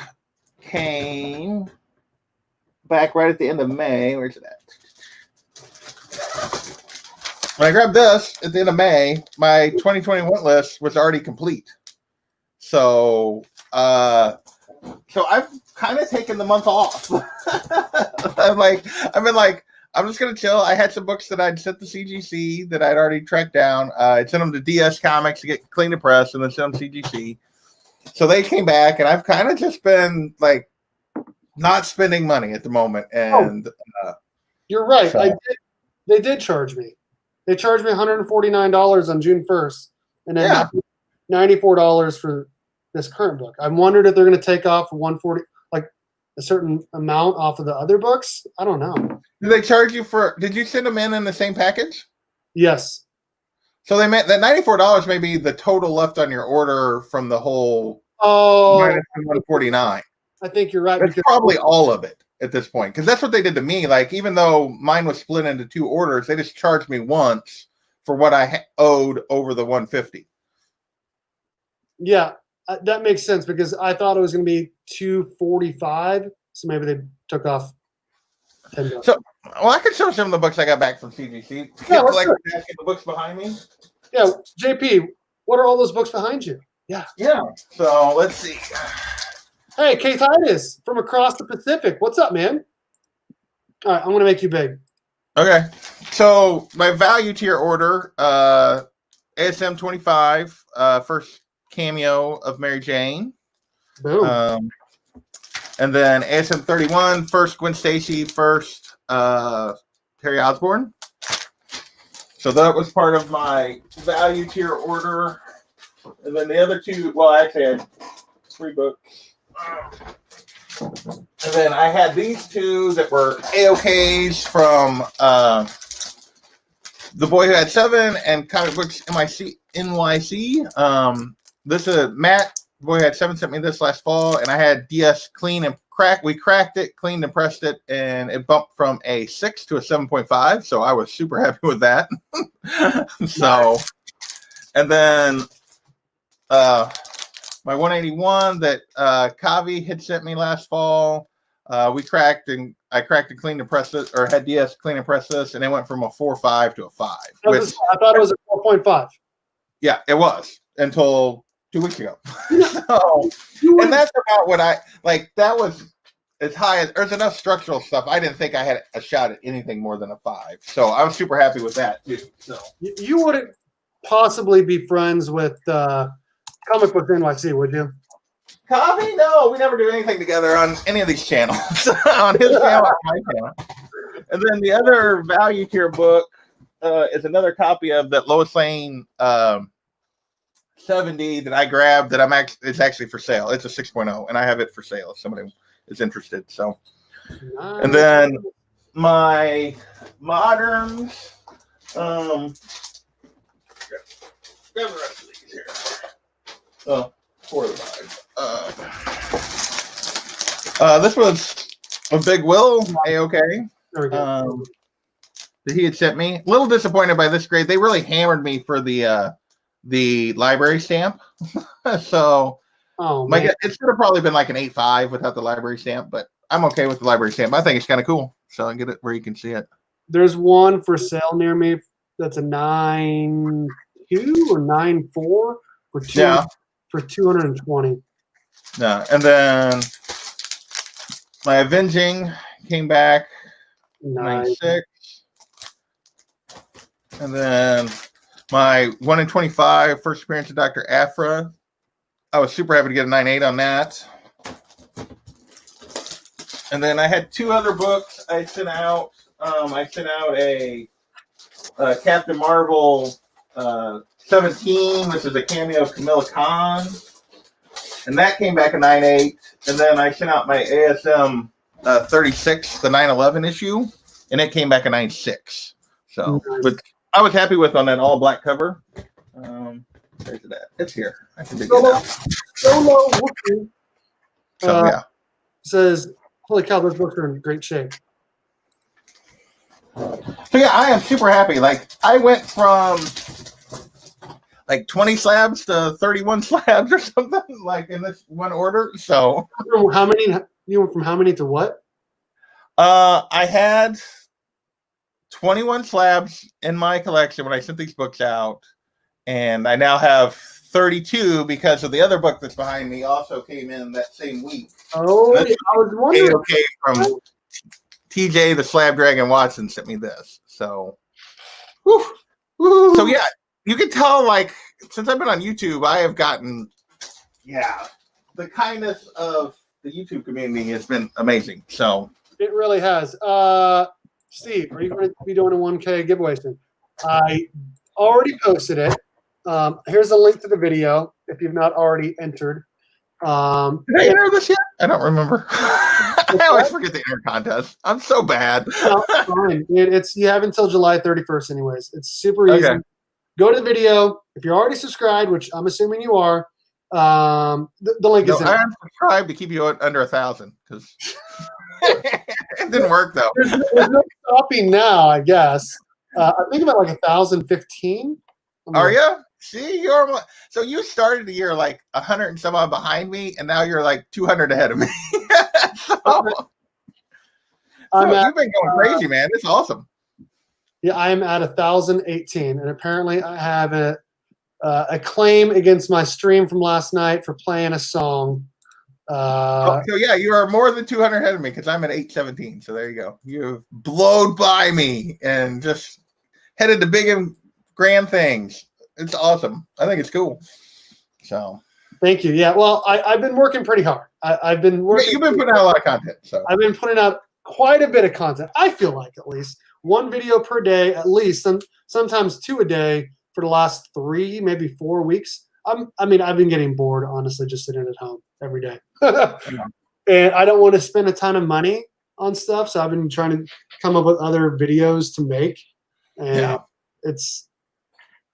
came back right at the end of May. Where's it at? When I grabbed this at the end of May, my 2021 list was already complete. So I've kind of taken the month off. I'm just gonna chill. I had some books that I'd sent to CGC that I'd already tracked down. I sent them to DS Comics to get clean to press, and then sent them to CGC. So they came back, and I've kind of just been like not spending money at the moment. And you're right. So. They did charge me. They charged me $149 on June 1st, and then $94 for this current book. I wondered if they're going to take off $140, like a certain amount off of the other books. I don't know. Did they charge you for? Did you send them in the same package? Yes. So they meant that $94 may be the total left on your order from the whole. Minus $149. I think you're right. That's probably all of it at this point, because that's what they did to me. Like, even though mine was split into 2 orders, they just charged me once for what I owed over the $150. Yeah, that makes sense, because I thought it was going to be $245, so maybe they took off $10. So, I could show some of the books I got back from CGC. Yeah, the books behind me. Yeah, JP, what are all those books behind you? Yeah. So let's see. Hey, K Titus from across the Pacific. What's up, man? All right, I'm going to make you big. Okay. So my value tier order, ASM 25, first cameo of Mary Jane. Boom. And then ASM 31, first Gwen Stacy, first Harry Osborn. So that was part of my value tier order. And then the other 2, well, actually I had 3 books. And then I had these 2 that were A-OKs from The Boy Who Had 7 and Comic Books NYC. This is Matt, The Boy Who Had 7, sent me this last fall, and I had DS clean and crack. We cracked it, cleaned and pressed it, and it bumped from a 6 to a 7.5. So I was super happy with that. So, and then my 181 that Kavi had sent me last fall, I cracked and cleaned and pressed it, or had DS clean and press this, and it went from a 4.5 to a 5. I thought it was a 4.5. Yeah, it was until 2 weeks ago. And that's about what I like. That was as high as there's enough structural stuff. I didn't think I had a shot at anything more than a 5. So I was super happy with that too. So you wouldn't possibly be friends with Comic Book NYC, would you? Coffee? No, we never do anything together on any of these channels. On his channel, on my channel. And then the other value tier book is another copy of that Lois Lane 70 that I grabbed. It's actually for sale. It's a 6.0, and I have it for sale if somebody is interested. So, nice. And then my moderns. Grab the rest of these here. Oh, 4 of the 5. This was a Big Will A-OK. That he had sent me. A little disappointed by this grade. They really hammered me for the library stamp. So it should have probably been like an 8.5 without the library stamp, but I'm okay with the library stamp. I think it's kind of cool. So I get it where you can see it. There's one for sale near me that's a 9.2 or 9.4 for for 220. Yeah, and then my Avenging came back 9.6, and then my 1 in 25 first appearance of Dr. Aphra. I was super happy to get a 9.8 on that. And then I had 2 other books I sent out. I sent out a Captain Marvel 17, which is a cameo of Camilla Khan, and that came back a 9.8. And then I sent out my ASM 36, the 9/11 issue, and it came back a 9.6. So, but I was happy with on that all black cover. Where's it at? It's here. I can dig it out. Solo Wookie So yeah. says, "Holy cow, those books are in great shape." So yeah, I am super happy. Like I went from like 20 slabs to 31 slabs or something, like in this one order. So How many? You went from how many to what? I had 21 slabs in my collection when I sent these books out, and I now have 32 because of the other book that's behind me also came in that same week. Oh, I was wondering. Okay, from TJ the Slab Dragon Watson sent me this. So, so yeah, you can tell, like, since I've been on YouTube, I have gotten, the kindness of the YouTube community has been amazing. So it really has. Steve, are you going to be doing a 1K giveaway soon? I already posted it. Here's a link to the video if you've not already entered. Did I enter this yet? I don't remember. I always forget to enter contests. I'm so bad. No, it's fine. You have until July 31st anyways. It's super easy. Okay. Go to the video. If you're already subscribed, which I'm assuming you are, the link is in. I subscribed to keep you under 1,000 because it didn't work though. There's no stopping now, I guess. I think about like 1,015. Are you? See, so you started the year like 100 and some odd behind me, and now you're like 200 ahead of me. You've been going crazy, man. It's awesome. Yeah, I am at 1,018, and apparently I have a claim against my stream from last night for playing a song. So yeah, you are more than 200 ahead of me because I'm at 817. So there you go. You've blowed by me and just headed to big and grand things. It's awesome. I think it's cool. So thank you. Yeah, well, I've been working pretty hard. I've been working. Yeah, you've been putting out a lot of content. So I've been putting out quite a bit of content. I feel like at least one video per day, at least, and sometimes two a day for the last 3, maybe 4 weeks. I've been getting bored, honestly, just sitting at home every day. And I don't want to spend a ton of money on stuff, so I've been trying to come up with other videos to make. And it's,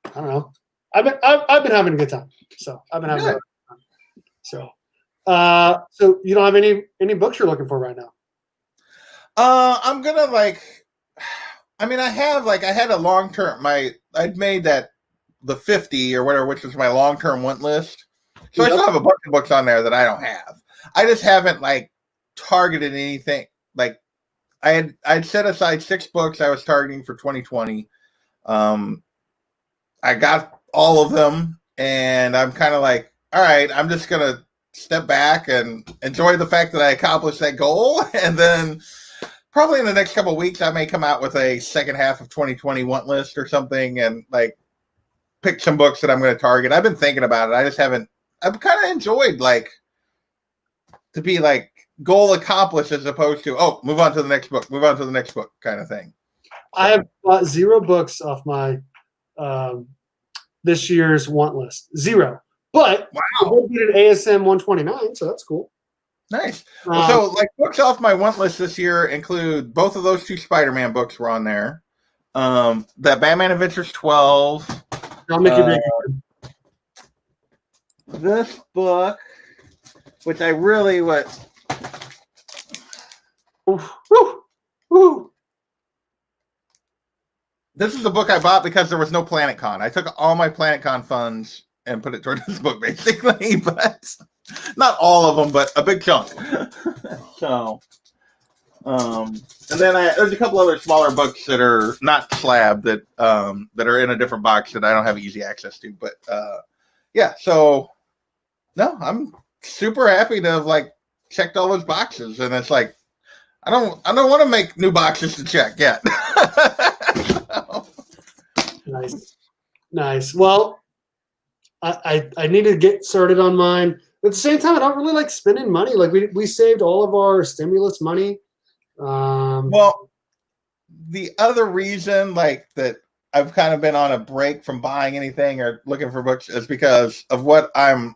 I don't know. I've been having a good time. So I've been having a good time. So you don't have any books you're looking for right now? I'm gonna I had a long term. I'd made the 50 or whatever, which was my long term want list. So I still have a bunch of books on there that I don't have. I just haven't targeted anything. Like I'd set aside 6 books I was targeting for 2020. I got all of them, and I'm kind of like, all right, I'm just gonna step back and enjoy the fact that I accomplished that goal, and then probably in the next couple of weeks, I may come out with a second half of 2020 want list or something, and pick some books that I'm going to target. I've been thinking about it. I just haven't. I've kind of enjoyed to be goal accomplished as opposed to move on to the next book, kind of thing. So. I have bought 0 books off my this year's want list. 0. But I did an ASM 129, so that's cool. Nice. So books off my want list this year include both of those 2 Spider-Man books were on there. That Batman Adventures 12. I'll make you big. This book, which I really This is the book I bought because there was no PlanetCon. I took all my PlanetCon funds and put it toward this book, basically, but not all of them, but a big chunk. So, and then there's a couple other smaller books that are not slab that are in a different box that I don't have easy access to. But so no, I'm super happy to have checked all those boxes, and it's I don't want to make new boxes to check yet. So. Nice. Well, I need to get started on mine. At the same time, I don't really like spending money. We saved all of our stimulus money. Well, the other reason that I've kind of been on a break from buying anything or looking for books is because of what I'm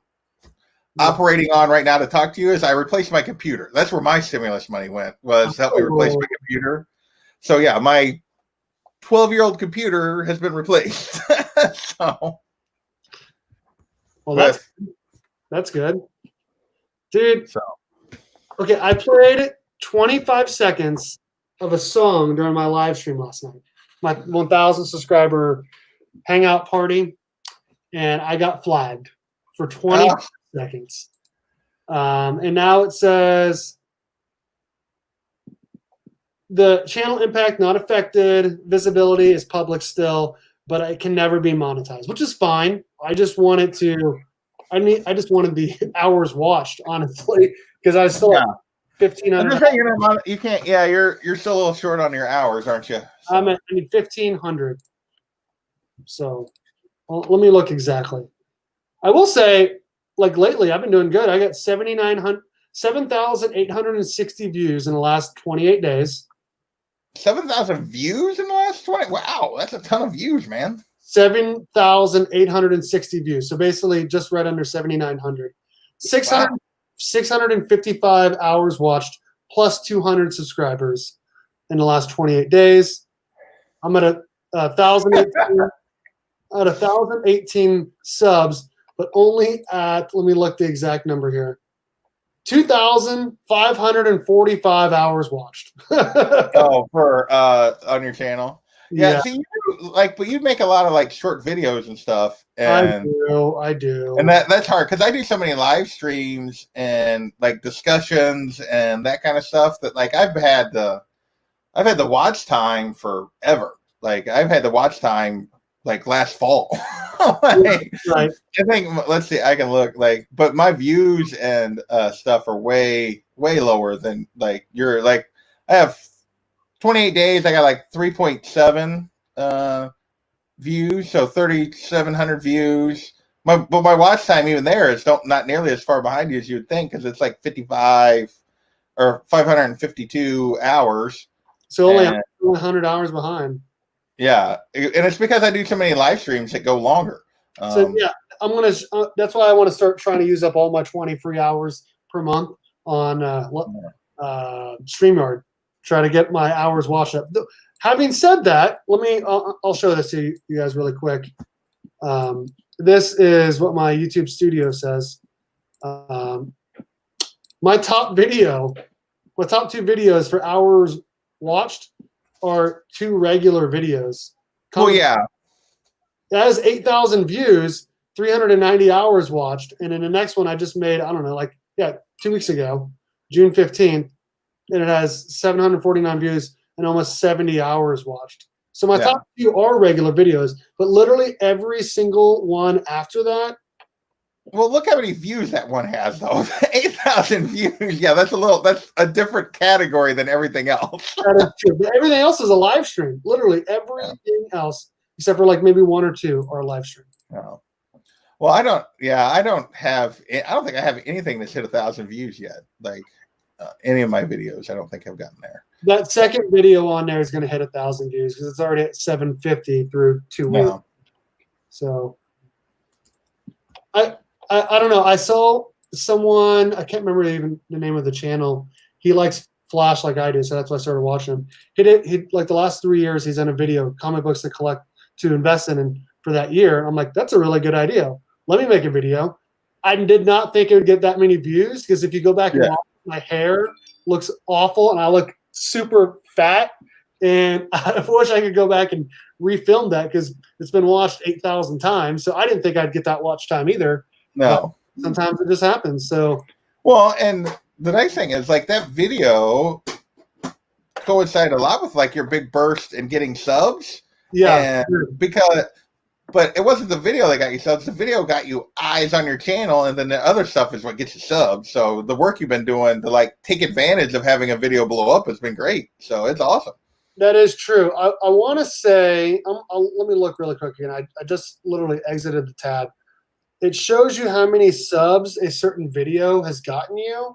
operating on right now to talk to you is I replaced my computer. That's where my stimulus money went, was help me replace my computer. So yeah, my 12-year-old computer has been replaced. So Well, that's good. Dude. So. Okay, I played 25 seconds of a song during my live stream last night. My 1,000 subscriber hangout party, and I got flagged for 20 seconds. And now it says the channel impact not affected, visibility is public still, but it can never be monetized, which is fine. I just wanted the hours watched, honestly, because I still have 1,500. You can't. Yeah, you're still a little short on your hours, aren't you? So. I need 1,500. So, well, let me look exactly. I will say, like lately, I've been doing good. I got 7,860 views in the last 28 days. 7,000 views in the last 20? Wow, that's a ton of views, man. 7,860 views. So basically, just right under 7,900. 655 hours watched, plus 200 subscribers in the last 28 days. I'm at 1,018 subs, but only at, let me look the exact number here, 2,545 hours watched. For on your channel. Yeah. See, but you make a lot of like short videos and stuff. And I do. And that's hard because I do so many live streams and like discussions and that kind of stuff that like I've had the watch time forever. Like I've had the watch time like last fall. Right. I think, let's see, I can look but my views and stuff are way lower than like you're like. I have 28 days. I got like 3.7 views, so 3,700 views. But my watch time even there is not nearly as far behind you as you would think, because it's like 55 or 552 hours. So only 100 hours behind. Yeah, and it's because I do so many live streams that go longer. So yeah, I'm gonna. That's why I want to start trying to use up all my 20 free hours per month on StreamYard. Try to get my hours watched up. Having said that, I'll show this to you guys really quick. This is what my YouTube studio says. My top two videos for hours watched are 2 regular videos. Oh yeah. That has 8,000 views, 390 hours watched, and in the next one I just made, 2 weeks ago, June 15th, and it has 749 views and almost 70 hours watched. So my top 2 are regular videos, but literally every single one after that. Well, look how many views that one has, though. 8,000 views. Yeah, that's a different category than everything else. That is true. But everything else is a live stream. Literally everything else, except for like maybe 1 or 2 are live stream. Oh. Well, I don't think I have anything that's hit 1,000 views yet. Like any of my videos, I don't think I've gotten there. That second video on there is going to hit 1,000 views because it's already at 750 through 2 weeks. So I don't know. I saw someone, I can't remember even the name of the channel. He likes Flash like I do, so that's why I started watching him. He like the last 3 years he's done a video, comic books to invest in, and for that year, I'm like, that's a really good idea. Let me make a video. I did not think it would get that many views because if you go back and watch, my hair looks awful and I look super fat. And I wish I could go back and refilm that because it's been watched 8,000 times. So I didn't think I'd get that watch time either. No. But sometimes it just happens. So, well, and the nice thing is like that video coincided a lot with like your big burst in getting subs. Yeah. But it wasn't the video that got you subs. The video got you eyes on your channel, and then the other stuff is what gets you subs. So the work you've been doing to like take advantage of having a video blow up has been great. So it's awesome. That is true. I want to say, let me look really quick again. I just literally exited the tab. It shows you how many subs a certain video has gotten you.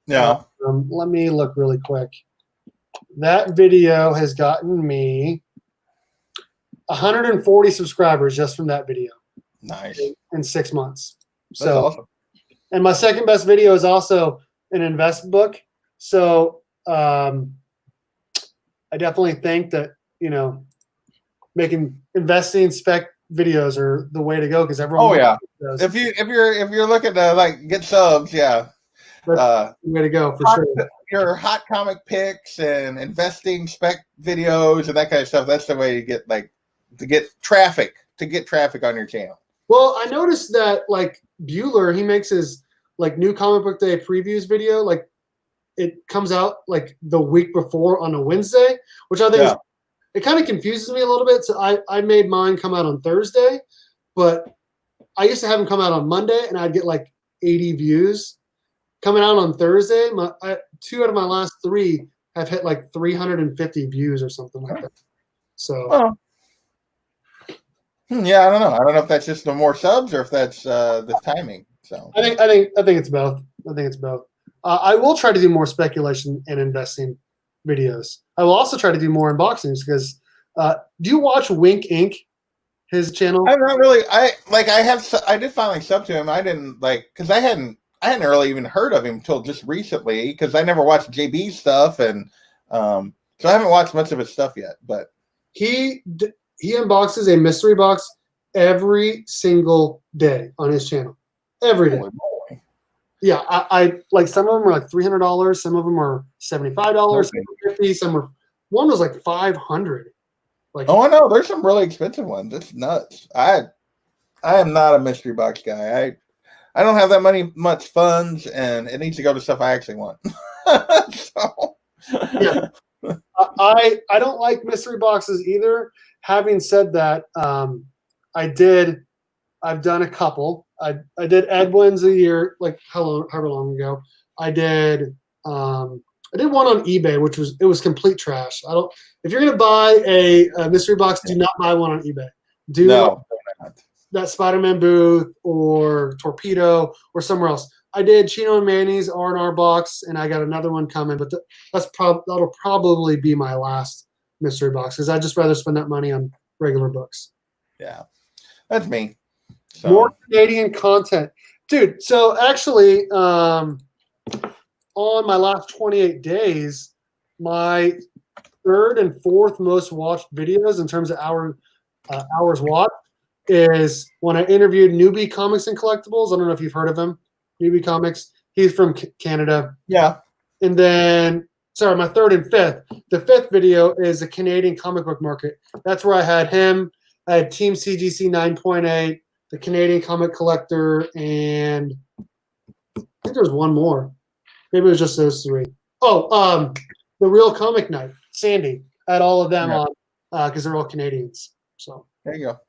Yeah. Let me look really quick. That video has gotten me 140 subscribers just from that video. Nice. In 6 months. That's awesome. And my second best video is also an invest book. So I definitely think that, making investing videos are the way to go because everyone. Oh yeah. Does. If you're looking to like get subs, yeah. That's the way to go for sure. Your hot comic picks and investing spec videos and that kind of stuff. That's the way to get traffic on your channel. Well, I noticed that like Bueller, he makes his like new comic book day previews video. Like it comes out like the week before on a Wednesday, which I think it kind of confuses me a little bit. So I made mine come out on Thursday, but I used to have them come out on Monday, and I'd get like 80 views. Coming out on Thursday, 2 out of my last 3 have hit like 350 views or something like that. So, yeah, I don't know. I don't know if that's just the more subs or if that's the timing. So I think it's both. I think it's both. I will try to do more speculation and investing videos. I will also try to do more unboxings because do you watch Wink Inc? His channel? I'm not really. I did finally sub to him. I didn't because I hadn't really even heard of him until just recently because I never watched JB's stuff, and so I haven't watched much of his stuff yet. But he unboxes a mystery box every single day on his channel. Every day. Yeah, I like some of them are like $300, some of them are $75, $50, some are one was like $500. Like, I know there's some really expensive ones. It's nuts. I am not a mystery box guy. I don't have that much funds, and it needs to go to stuff I actually want. So yeah, I don't like mystery boxes either. Having said that, I've done a couple. I did Edwin's a year, like however long ago. I did one on eBay, which was complete trash. If you're gonna buy a mystery box, do not buy one on eBay. No. That Spider-Man booth or Torpedo or somewhere else. I did Chino and Manny's R&R box, and I got another one coming, but that'll probably be my last mystery box because I'd just rather spend that money on regular books. Yeah, that's me. So. More Canadian content. Dude, so actually, on my last 28 days, my 3rd and 4th most watched videos in terms of hours watched is when I interviewed Newbie Comics and Collectibles. I don't know if you've heard of him, Newbie Comics. He's from Canada. Yeah. And then, sorry, my 3rd and 5th. The 5th video is the Canadian comic book market. That's where I had him. I had Team CGC 9.8, the Canadian Comic Collector, and I think there was one more. Maybe it was just those 3. Oh, the Real Comic Night, Sandy. I had all of them on because they're all Canadians. So there you go.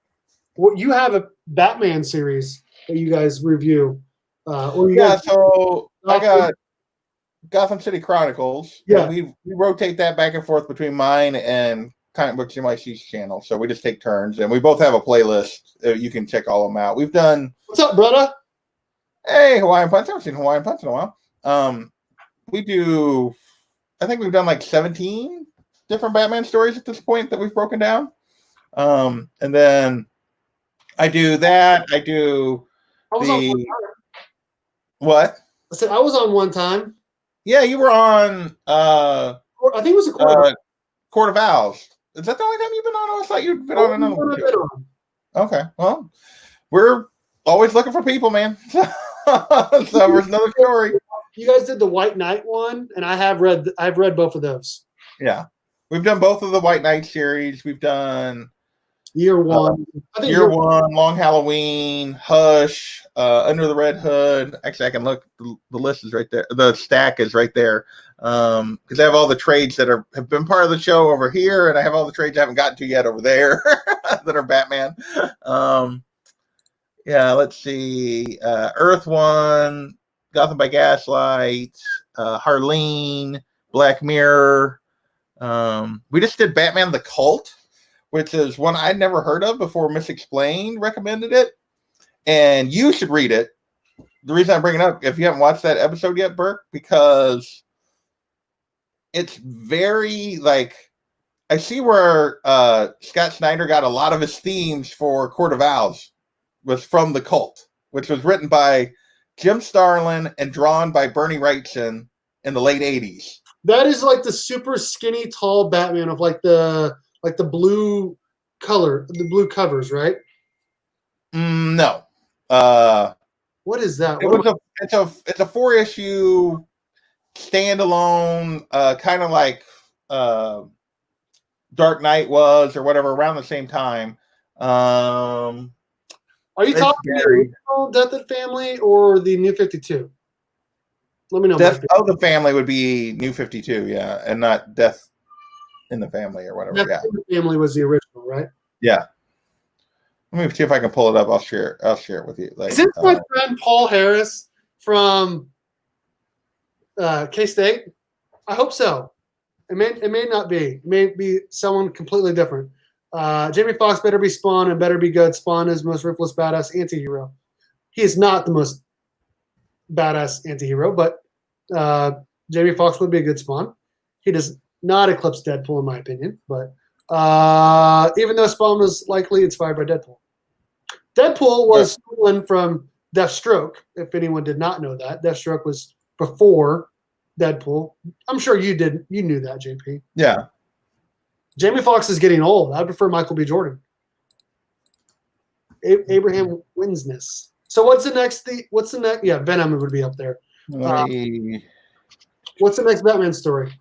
Well, you have a Batman series that you guys review. So I got Gotham City Chronicles. Yeah. We rotate that back and forth between mine and Comic Books You Might See's channel. So we just take turns, and we both have a playlist. You can check all of them out. We've done. What's up, brother? Hey, Hawaiian Punch. I haven't seen Hawaiian Punch in a while. We do. I think we've done like 17 different Batman stories at this point that we've broken down. And then I do that. I do what? I said I was on one time. Yeah, you were on. I think it was a Court of Owls. Is that the only time you've been on? I thought you'd been on another one. Okay, well, we're always looking for people, man. So there's another story. You guys did the White Knight one, and I've read both of those. Yeah, we've done both of the White Knight series. We've done Year One, Year One, Long Halloween, Hush, Under the Red Hood. Actually, I can look. The list is right there. The stack is right there. Because I have all the trades that have been part of the show over here, and I have all the trades I haven't gotten to yet over there that are Batman. Yeah, let's see. Earth One, Gotham by Gaslight, Harleen, Black Mirror. We just did Batman the Cult, which is one I'd never heard of before. Miss Explained recommended it, and you should read it. The reason I bring it up, if you haven't watched that episode yet, Burke, because it's very I see where Scott Snyder got a lot of his themes for Court of Owls was from The Cult, which was written by Jim Starlin and drawn by Bernie Wrightson in the late 80s. That is like the super skinny, tall Batman of like the blue color, the blue covers, right? No. What is that? It's a 4-issue standalone, kind of like Dark Knight was, or whatever, around the same time. Are you talking the original Death of the Family or the New 52? Let me know. Death of the Family would be New 52, yeah, and not Death in the Family or whatever. Death in the Family was the original, right? Yeah. Let me see if I can pull it up. I'll share it with you. Like, is this my friend Paul Harris from K-State? I hope so. It may not be. It may be someone completely different. Jamie Foxx better be Spawn and better be good. Spawn is the most ruthless, badass anti-hero. He is not the most badass anti-hero, but Jamie Foxx would be a good Spawn. He does not eclipse Deadpool, in my opinion, but even though Spawn was likely inspired by Deadpool. Deadpool was stolen from Deathstroke, if anyone did not know that. Deathstroke was before Deadpool. I'm sure you did. You knew that, JP. Yeah. Jamie Foxx is getting old. I prefer Michael B. Jordan. Abraham Winsness. So what's the next? Yeah, Venom would be up there. What's the next Batman story?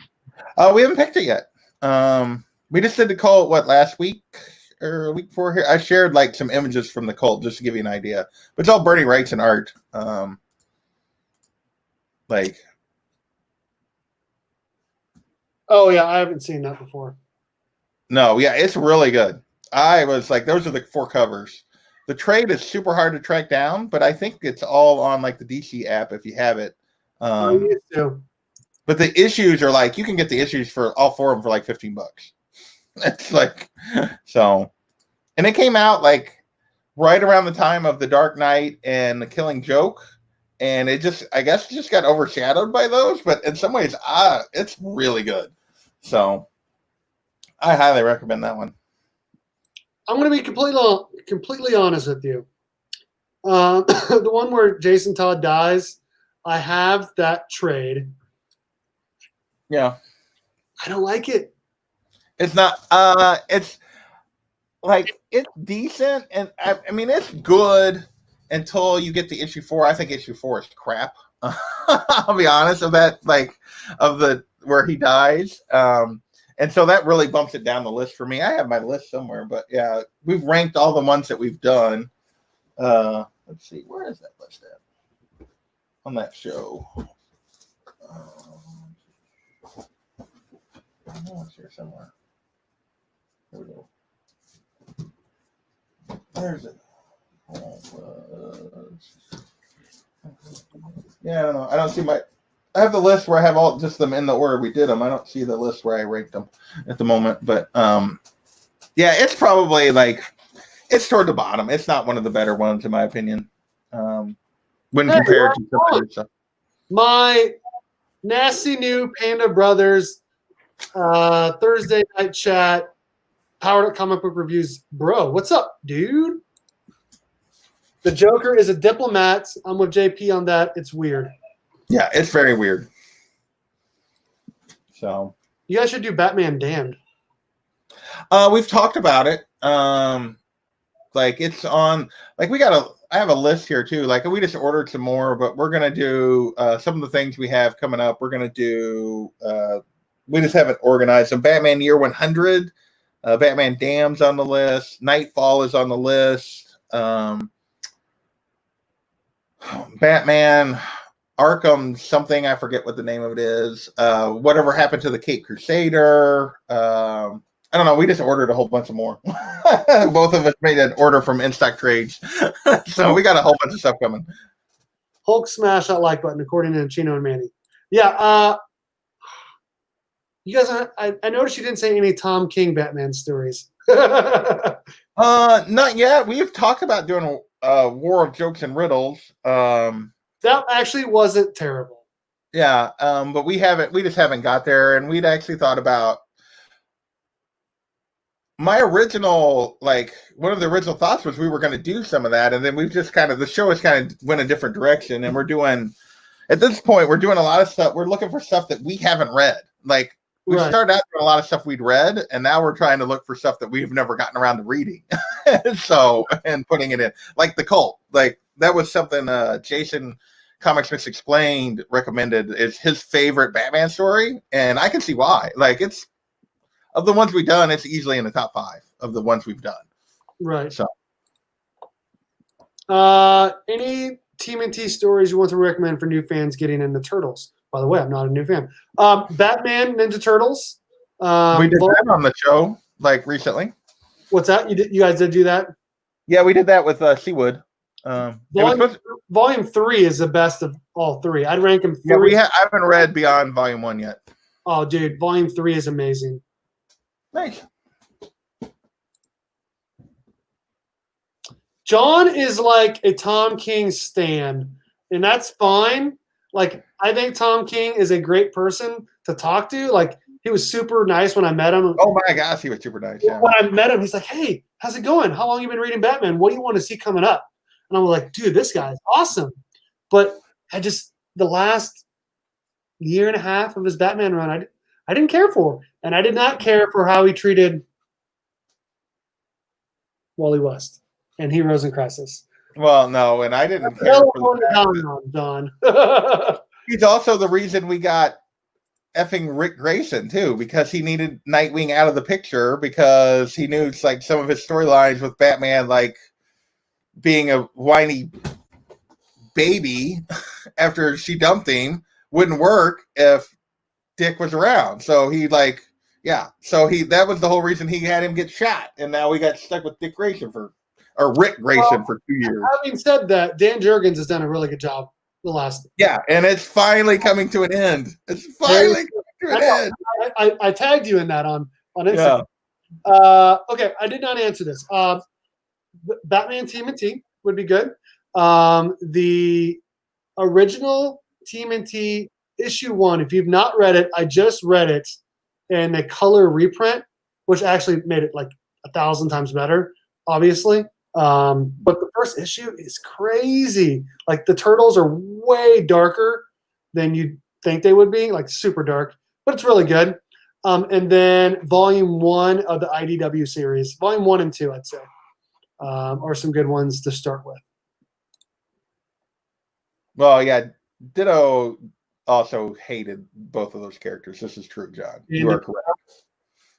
We haven't picked it yet. We just did the cult, last week or a week before here? I shared like some images from the cult just to give you an idea. But it's all Bernie Wright's and art. Oh yeah, I haven't seen that before. No, yeah, it's really good. I was like, those are the 4 covers. The trade is super hard to track down, but I think it's all on like the DC app if you have it. I used to. But the issues are like, you can get the issues for all 4 of them for like $15. It's like, so, and it came out like right around the time of The Dark Knight and The Killing Joke. And it just, I guess, just got overshadowed by those. But in some ways, it's really good. So I highly recommend that one. I'm going to be completely honest with you. The one where Jason Todd dies, I have that trade. Yeah. I don't like it. It's not, it's like, it's decent. And I mean, it's good until you get to issue 4. I think issue 4 is crap. I'll be honest where he dies. And so that really bumps it down the list for me. I have my list somewhere, but yeah, we've ranked all the ones that we've done. Let's see, where is that list at? On that show. It's here somewhere. Here we go. There's it. Yeah, I don't know. I don't see I have the list where I have all just them in the order we did them. I don't see the list where I ranked them at the moment, but yeah, it's probably like it's toward the bottom. It's not one of the better ones in my opinion. When compared to some other stuff. My nasty new Panda Brothers Thursday night chat, Powered Up Comic Book Reviews, bro. What's up, dude? The Joker is a diplomat. I'm with JP on that. It's weird. Yeah, it's very weird. So you guys should do Batman Damned. We've talked about it. Like it's on. Like I have a list here too. Like we just ordered some more, but we're gonna do some of the things we have coming up. We're gonna do. We just haven't organized them. Batman Year 100, Batman Damned's on the list. Nightfall is on the list. Batman Arkham something, I forget what the name of it is. Whatever happened to the Cape Crusader. I don't know. We just ordered a whole bunch of more. Both of us made an order from In-Stock Trades. So we got a whole bunch of stuff coming. Hulk smash that like button, according to Chino and Manny. Yeah. You guys, I noticed you didn't say any Tom King Batman stories. Not yet. We've talked about doing a War of Jokes and Riddles. That actually wasn't terrible. Yeah, but we just haven't got there, and we'd actually thought about my original, like one of the original thoughts was we were going to do some of that, and then we've just the show has kind of went a different direction, and we're doing, at this point, we're doing a lot of stuff. We're looking for stuff that we haven't read. Like We Right. started out doing a lot of stuff we'd read, and now we're trying to look for stuff that we've never gotten around to reading. So, and putting it in, like The Cult. Like, that was something Jason Comics Explained recommended. Is his favorite Batman story, and I can see why. Like, it's, of the ones we've done, it's easily in the top 5 of the ones we've done. Right. So, any TMNT stories you want to recommend for new fans getting into Turtles? By the way, I'm not a new fan. Batman, Ninja Turtles. we did that on the show, like, recently. What's that? You guys did do that? Yeah, we did that with Seawood. Volume 3 is the best of all 3. I'd rank them 3. Yeah, I haven't read beyond Volume 1 yet. Oh, dude, Volume 3 is amazing. Nice. John is like a Tom King stan, and that's fine. Like, I think Tom King is a great person to talk to. Like, he was super nice when I met him. Oh my gosh, he was super nice. Yeah. When I met him, he's like, "Hey, how's it going? How long you been reading Batman? What do you want to see coming up?" And I'm like, "Dude, this guy's awesome." But the last year and a half of his Batman run, I didn't care for, and I did not care for how he treated Wally West and Heroes in Crisis. Well, no, and I didn't care for John. He's also the reason we got effing Rick Grayson too, because he needed Nightwing out of the picture because he knew it's like some of his storylines with Batman, like being a whiny baby after she dumped him, wouldn't work if Dick was around. So he that was the whole reason he had him get shot, and now we got stuck with Rick Grayson for 2 years. Having said that, Dan Jurgens has done a really good job the last. Yeah, and it's finally coming to an end. It's finally coming to an end. I tagged you in that on Instagram. Yeah. Okay, I did not answer this. Batman TMNT would be good. The original TMNT issue 1, if you've not read it, I just read it, and the color reprint, which actually made it like 1,000 times better, obviously. But the first issue is crazy. Like, the turtles are way darker than you'd think they would be, like super dark, but it's really good. And then volume 1 of the IDW series, volume 1 and 2, I'd say, are some good ones to start with. Well, yeah, Ditto also hated both of those characters. This is true, John. You are correct.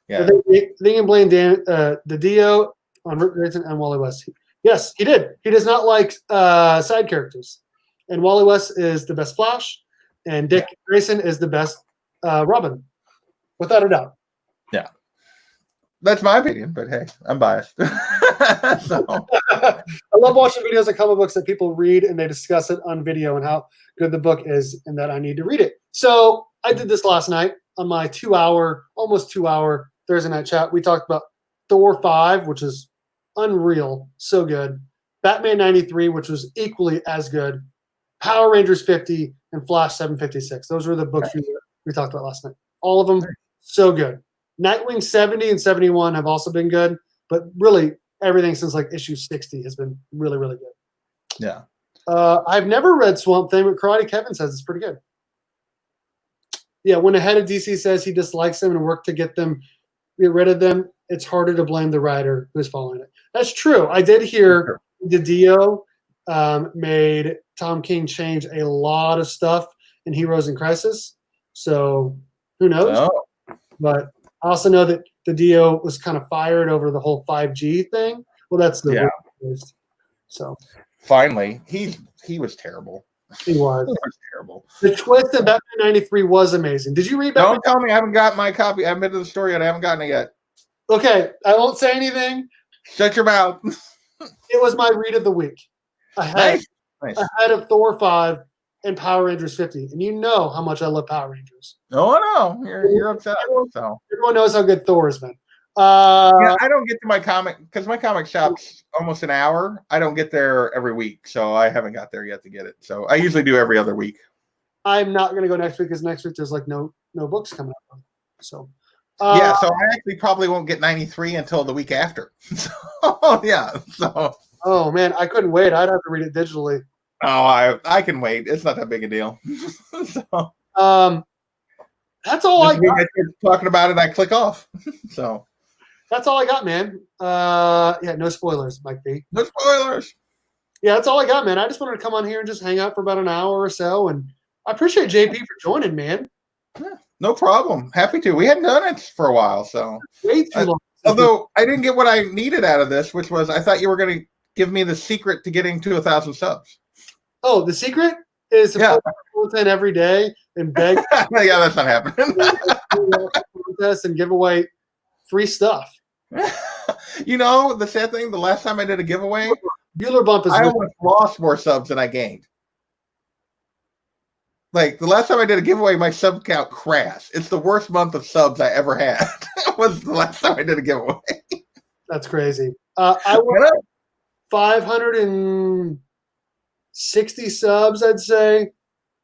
Yeah. I think you can blame the Dio on Rick Grayson and Wally West. Yes, he did. He does not like side characters. And Wally West is the best Flash, and Dick Grayson is the best Robin, without a doubt. Yeah. That's my opinion, but hey, I'm biased. So. I love watching videos of comic books that people read and they discuss it on video and how good the book is and that I need to read it. So I did this last night on my almost 2 hour Thursday night chat. We talked about Thor 5, which is unreal, so good. Batman 93, which was equally as good. Power Rangers 50 and Flash 756. Those were the books we talked about last night. All of them, so good. Nightwing 70 and 71 have also been good, but really everything since like issue 60 has been really, really good. Yeah. I've never read Swamp Thing, but Karate Kevin says it's pretty good. Yeah, when the head of DC says he dislikes them and work to get rid of them, it's harder to blame the writer who's following it. That's true. I did hear Dio made Tom King change a lot of stuff in Heroes in Crisis. So who knows? Oh. But I also know that the Dio was kind of fired over the whole 5G thing. Well, that's the worst. So finally, he was terrible. He was. He was terrible. The twist in Batman 93 was amazing. Did you read Batman? Don't tell me I haven't got my copy. I haven't been to the store yet. I haven't gotten it yet. Okay, I won't say anything. Shut your mouth. It was my read of the week. Ahead of Thor 5 and Power Rangers 50. And you know how much I love Power Rangers. Oh, no. You're upset. Everyone knows how good Thor has been. I don't get to my comic because my comic shop's almost an hour. I don't get there every week, so I haven't got there yet to get it. So I usually do every other week. I'm not going to go next week because next week there's like no books coming out. So so I actually probably won't get 93 until the week after. Oh man, I couldn't wait. I'd have to read it digitally. Oh, I can wait. It's not that big a deal. That's all I got. Talking about it, I click off. So that's all I got, man. Yeah, no spoilers, Mike B. No spoilers. Yeah, that's all I got, man. I just wanted to come on here and just hang out for about an hour or so, and I appreciate JP for joining, man. Yeah, no problem. Happy to. We hadn't done it for a while, so way too long. Although I didn't get what I needed out of this, which was I thought you were going to give me the secret to getting to 1,000 subs. Oh, the secret is to post content every day and beg. Yeah, that's not happening. Contest and give away free stuff. You know, the sad thing, the last time I did a giveaway, Bueller Bump is I almost lost more subs than I gained. Like, the last time I did a giveaway, my sub count crashed. It's the worst month of subs I ever had. Was the last time I did a giveaway. That's crazy. I went 560 subs, I'd say,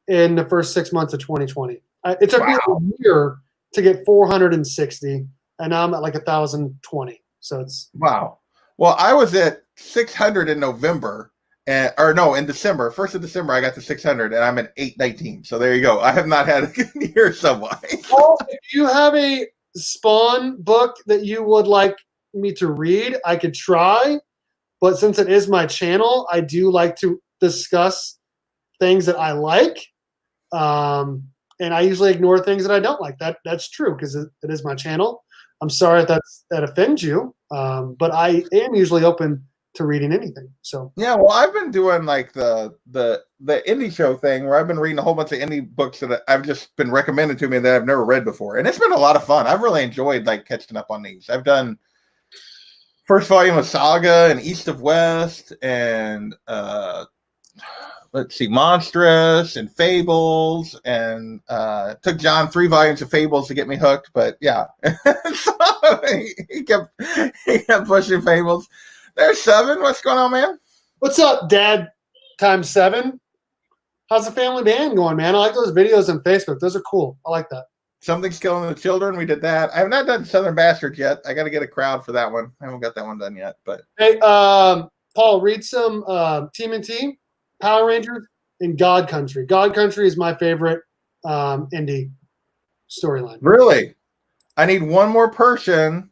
in the first 6 months of 2020. It took me a year to get 460, and now I'm at like 1,020. So it's wow. Well, I was at 600 in November, in December. 1st of December, I got to 600, and I'm at 819. So there you go. I have not had a good year subwise. Well, if you have a Spawn book that you would like me to read, I could try. But since it is my channel, I do like to discuss things that I like. And I usually ignore things that I don't like. That's true because it is my channel. I'm sorry if that offends you, but I am usually open to reading anything. So yeah, well, I've been doing like the indie show thing where I've been reading a whole bunch of indie books that I've just been recommended to me that I've never read before, and it's been a lot of fun. I've really enjoyed like catching up on these. I've done first volume of Saga and East of West, and let's see, Monstrous and Fables, and took John 3 volumes of Fables to get me hooked, but yeah. So he kept pushing Fables. There's 7. What's going on, man? What's up, Dad times 7? How's the family band going, man? I like those videos on Facebook. Those are cool. I like that. Something's Killing the Children. We did that. I have not done Southern Bastards yet. I got to get a crowd for that one. I haven't got that one done yet. But hey, Paul, read some TMNT, Power Rangers, and God Country. God Country is my favorite indie storyline. Really? I need one more person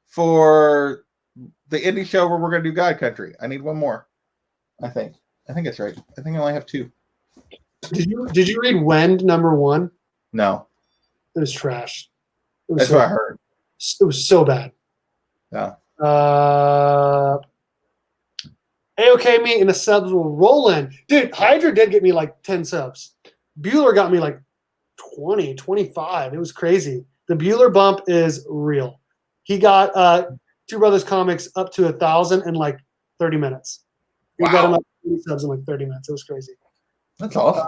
for the indie show where we're going to do God Country. I need one more. I think it's right. I think I only have 2. Did you read Wend #1? No. It was trash. That's what I heard. It was so bad. Yeah. A-OK me and the subs will roll in. Dude, Hydra did get me like 10 subs. Bueller got me like 20, 25. It was crazy. The Bueller bump is real. He got Two Brothers Comics up to 1,000 in like 30 minutes. He got him like 20 subs in like 30 minutes. It was crazy. That's awesome.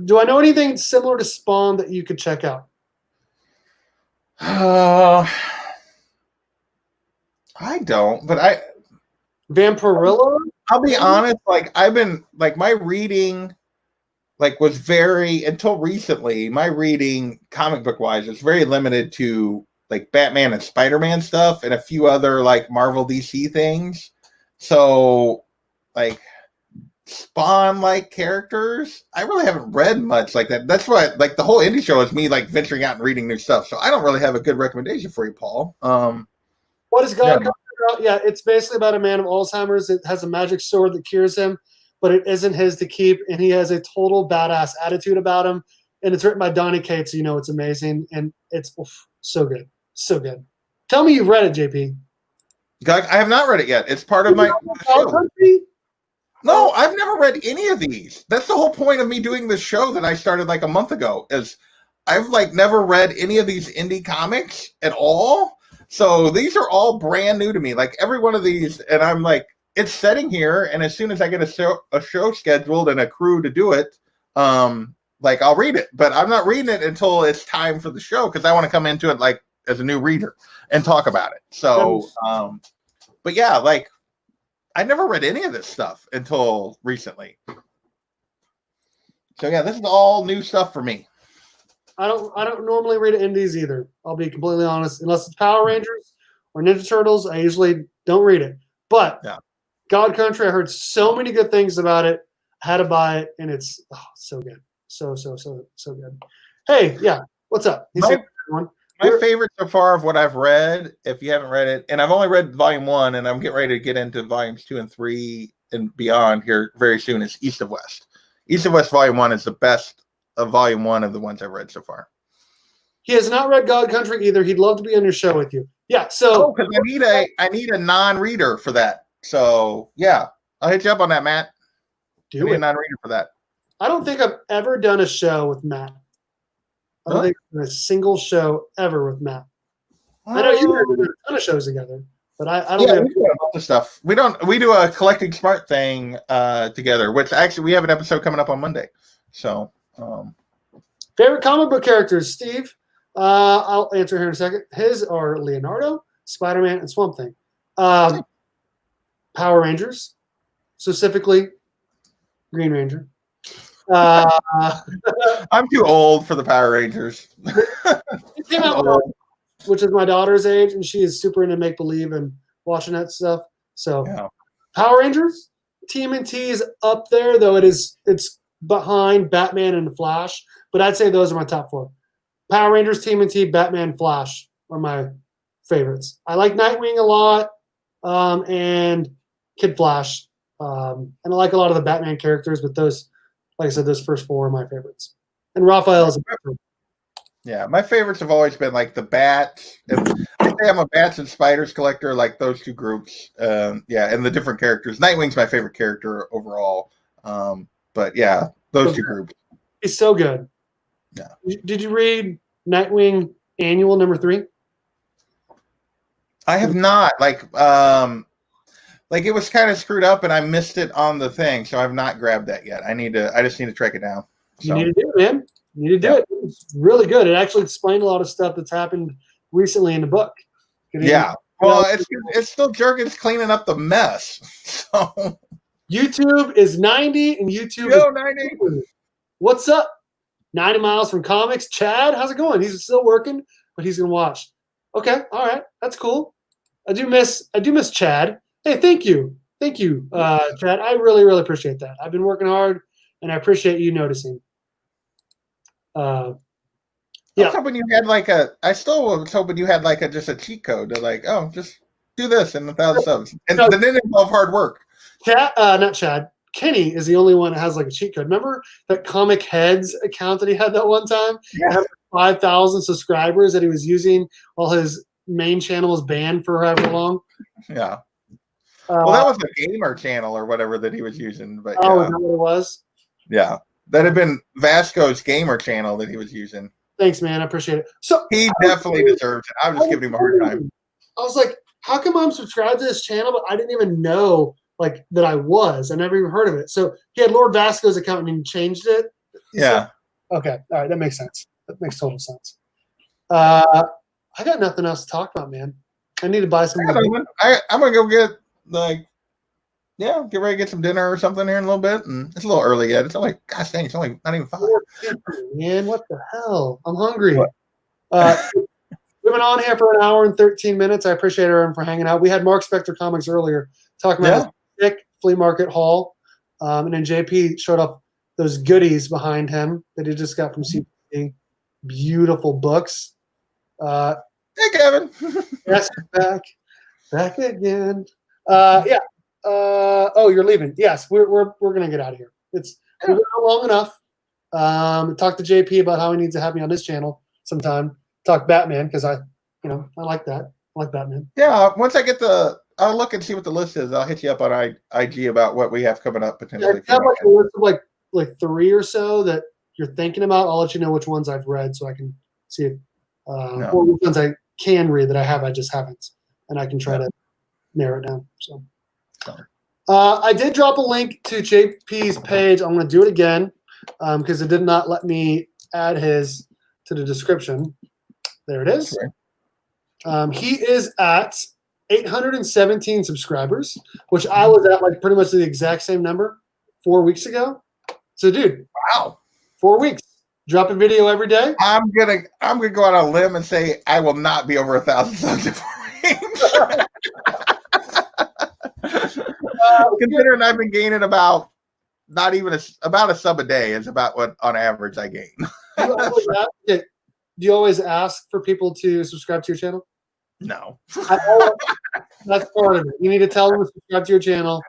Do I know anything similar to Spawn that you could check out? I don't, but Vampirilla? I'll be honest, like I've been like my reading like was very until recently, my reading comic book wise is very limited to like Batman and Spider-Man stuff and a few other like Marvel DC things. So like Spawn like characters, I really haven't read much like that. That's why like the whole indie show is me like venturing out and reading new stuff. So I don't really have a good recommendation for you, Paul. What is God Country about? Yeah, it's basically about a man of Alzheimer's that has a magic sword that cures him, but it isn't his to keep, and he has a total badass attitude about him. And it's written by Donny Cates, so you know it's amazing, and it's so good. So good. Tell me you've read it, JP. I have not read it yet. It's part of my show. No, I've never read any of these. That's the whole point of me doing this show that I started like a month ago is I've like never read any of these indie comics at all. So these are all brand new to me. Like every one of these, and I'm like, it's sitting here, and as soon as I get a show scheduled and a crew to do it, like I'll read it. But I'm not reading it until it's time for the show because I want to come into it like as a new reader and talk about it. So, but yeah, like I never read any of this stuff until recently. So yeah, this is all new stuff for me. I don't normally read indies either. I'll be completely honest. Unless it's Power Rangers or Ninja Turtles, I usually don't read it. But yeah. God Country, I heard so many good things about it. I had to buy it, and it's so good. So good. Hey, yeah, what's up? He's saying, everyone. My favorite so far of what I've read, if you haven't read it, and I've only read volume 1, and I'm getting ready to get into volumes 2 and 3 and beyond here very soon, is East of West. East of West volume 1 is the best of volume 1 of the ones I've read so far. He has not read God Country either. He'd love to be on your show with you. Yeah, so because I need a non-reader for that. So yeah, I'll hit you up on that, Matt. I need a non-reader for that. I don't think I've ever done a show with Matt. I don't think I've done a single show ever with Matt. I know you guys do a ton of shows together, but I don't. Yeah, we do a bunch of stuff. We do a collecting smart thing together, which actually we have an episode coming up on Monday. So favorite comic book characters, Steve. I'll answer here in a second. His are Leonardo, Spider-Man, and Swamp Thing. Power Rangers, specifically Green Ranger. I'm too old for the Power Rangers. It came out, which is my daughter's age, and she is super into make-believe and watching that stuff. So yeah. Power Rangers, TMNT is up there, though it's behind Batman and the Flash. But I'd say those are my top 4. Power Rangers, TMNT, Batman, Flash are my favorites. I like Nightwing a lot, and Kid Flash. And I like a lot of the Batman characters, but those, like I said, those first 4 are my favorites. And Raphael's yeah, my favorites have always been like the Bats. I say I'm a Bats and Spiders collector, like those 2 groups. Yeah, and the different characters. Nightwing's my favorite character overall. But yeah, those 2 groups. He's so good. Yeah. Did you read Nightwing Annual number 3? I have not. Like it was kind of screwed up, and I missed it on the thing, so I've not grabbed that yet. I just need to track it down. So. You need to do it, man. You need to do it. It's really good. It actually explained a lot of stuff that's happened recently in the book. Yeah. Well, it's still Jurgens cleaning up the mess. So YouTube is 90, and YouTube is 90. What's up? 90 miles from comics. Chad, how's it going? He's still working, but he's gonna watch. Okay, all right, that's cool. I do miss Chad. Hey, thank you, Chad. I really, really appreciate that. I've been working hard, and I appreciate you noticing. Yeah. I was hoping you had I still was hoping you had just a cheat code to just do this and 1,000 subs, and then it involve hard work. Chad, not Chad. Kenny is the only one that has a cheat code. Remember that Comic Heads account that he had that one time? Yeah. 5,000 subscribers that he was using while his main channel was banned for however long. Yeah. Well, that was a gamer channel or whatever that he was using. But is that what it was? Yeah. That had been Vasco's gamer channel that he was using. Thanks, man. I appreciate it. So he definitely deserves it. I was just giving him a hard time. I was like, how come I'm subscribed to this channel, but I didn't even know that I was. I never even heard of it. So he had Lord Vasco's account and he changed it. Yeah. So, okay. All right. That makes sense. That makes total sense. I got nothing else to talk about, man. I need to buy some. I'm gonna go get get ready to get some dinner or something here in a little bit. And it's a little early yet. It's only, gosh dang, it's only not even 5. Man, what the hell? I'm hungry. We've been on here for an hour and 13 minutes. I appreciate everyone for hanging out. We had Mark Spector Comics earlier talking about his sick flea market haul. And then JP showed off those goodies behind him that he just got from CPC. Beautiful books. Hey, Kevin. Yes, back again. Yeah. Oh, you're leaving. Yes, we're gonna get out of here. We've been out long enough. Talk to JP about how he needs to have me on his channel sometime. Talk Batman because I like that. I like Batman. Yeah. Once I get I'll look and see what the list is. I'll hit you up on IG about what we have coming up potentially. Yeah, have a list of like 3 or so that you're thinking about. I'll let you know which ones I've read so I can see if or which ones I can read that I just haven't, and I can try to narrow it down. So I did drop a link to JP's page. I'm going to do it again because it did not let me add his to the description. There it is. He is at 817 subscribers, which I was at pretty much the exact same number 4 weeks ago. So, dude, wow, 4 weeks, drop a video every day. I'm gonna go out on a limb and say I will not be over 1,000 subs in 4 weeks. Considering I've been gaining about a sub a day is about what on average I gain. do you always ask for people to subscribe to your channel? No. That's part of it. You need to tell them to subscribe to your channel.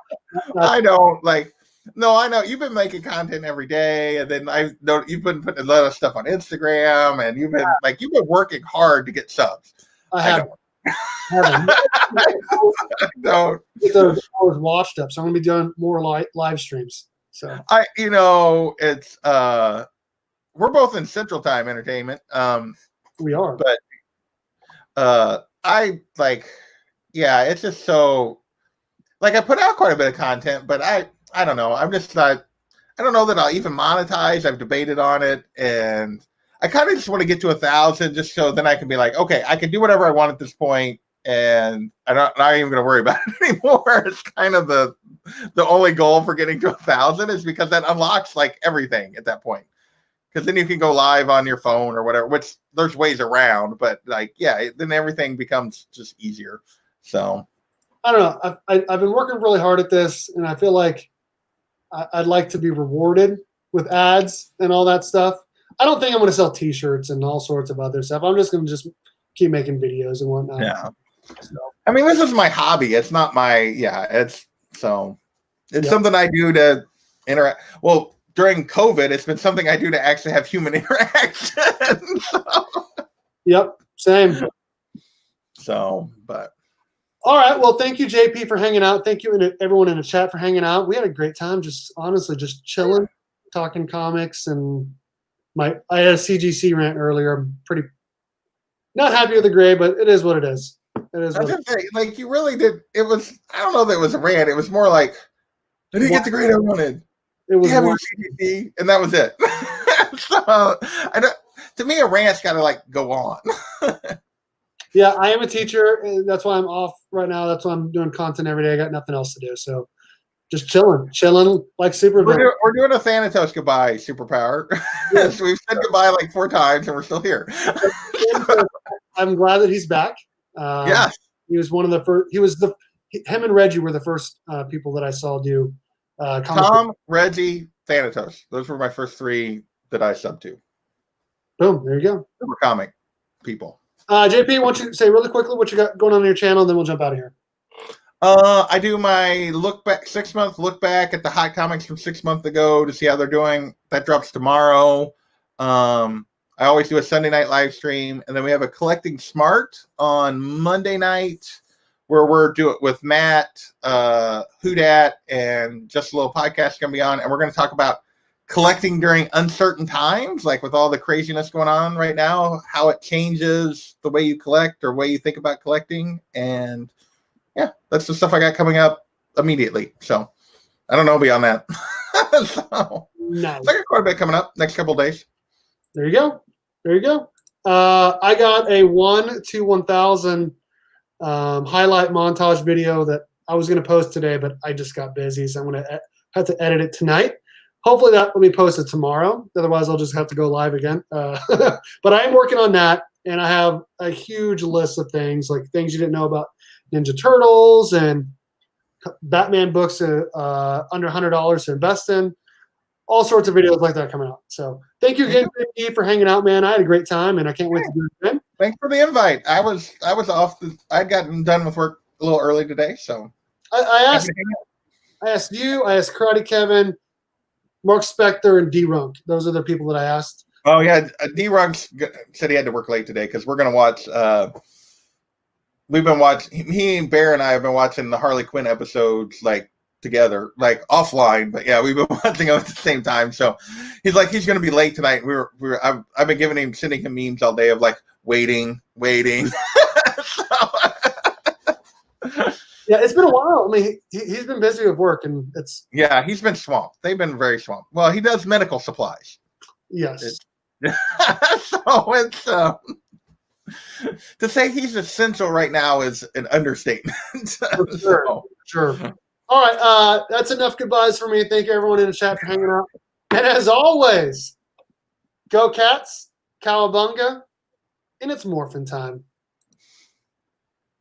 I don't like. No, I know you've been making content every day, and then I know you've been putting a lot of stuff on Instagram, and you've been working hard to get subs. I have. Don't. Get those hours washed up, so I'm gonna be doing more live streams. So it's we're both in Central Time Entertainment. We are, but it's just so I put out quite a bit of content, but I don't know. I'm just not. I don't know that I'll even monetize. I've debated on it, and I kind of just want to get to 1,000, just so then I can be like, okay, I can do whatever I want at this point, and I'm not even going to worry about it anymore. It's kind of the only goal for getting to 1,000 is because that unlocks everything at that point. Because then you can go live on your phone or whatever, which there's ways around, but then everything becomes just easier. So I don't know. I've been working really hard at this, and I feel like I'd like to be rewarded with ads and all that stuff. I don't think I'm going to sell T-shirts and all sorts of other stuff. I'm just going to just keep making videos and whatnot. Yeah. So. I mean, this is my hobby. It's not my It's something I do to interact. Well, during COVID, it's been something I do to actually have human interaction. Yep, same. So, but. All right. Well, thank you, JP, for hanging out. Thank you, and everyone in the chat for hanging out. We had a great time, just chilling, talking comics, and I had a CGC rant earlier. I'm pretty not happy with the grade, but it is what it is. It is. You really did. It was. I don't know that it was a rant. It was more like I didn't get the grade I wanted. It was CGC, and that was it. So to me, a rant's got to go on. Yeah, I am a teacher, and that's why I'm off right now. That's why I'm doing content every day. I got nothing else to do, so just chilling like super. We're doing a Thanatos goodbye superpower. Yeah. So we've said goodbye 4 times, and we're still here. I'm glad that he's back. He was one of the first. Him and Reggie were the first people that I saw do. Tom, Reggie, Thanatos. Those were my first 3 that I subbed to. Boom! There you go. They were comic people. JP, why don't you say really quickly what you got going on your channel, and then we'll jump out of here. I do my 6-month look back at the hot comics from 6 months ago to see how they're doing. That drops tomorrow. I always do a Sunday night live stream, and then we have a Collecting Smart on Monday night where we're doing with Matt, Who Dat, and Just a Little Podcast going to be on, and we're going to talk about collecting during uncertain times, with all the craziness going on right now, how it changes the way you collect or way you think about collecting. And that's the stuff I got coming up immediately. So I don't know beyond that. So nice. I got quite a bit coming up next couple of days. There you go. I got a 1 to 1,000 highlight montage video that I was going to post today, but I just got busy, so I'm going to have to edit it tonight. Hopefully that will be posted tomorrow. Otherwise, I'll just have to go live again. But I am working on that, and I have a huge list of things, things you didn't know about Ninja Turtles and Batman books under $100 to invest in. All sorts of videos like that coming out. So thank you again, JP, for hanging out, man. I had a great time, and I can't wait to do it again. Thanks for the invite. I was off. I'd gotten done with work a little early today, so I asked you. I asked Karate Kevin, Mark Spector, and D-Runk. Those are the people that I asked. Oh, yeah. D-Runk said he had to work late today because we're going to watch we've been watching, he and Bear and I have been watching the Harley Quinn episodes together, offline, but we've been watching them at the same time. So he's he's going to be late tonight. I've been sending him memes all day of waiting. Yeah, it's been a while. I mean, he's been busy with work, and it's... Yeah, he's been swamped. They've been very swamped. Well, he does medical supplies. Yes. So it's... to say he's essential right now is an understatement. Sure. All right, that's enough goodbyes for me. Thank you, everyone in the chat, for hanging out. And as always, go Cats, Cowabunga, and it's Morphin time.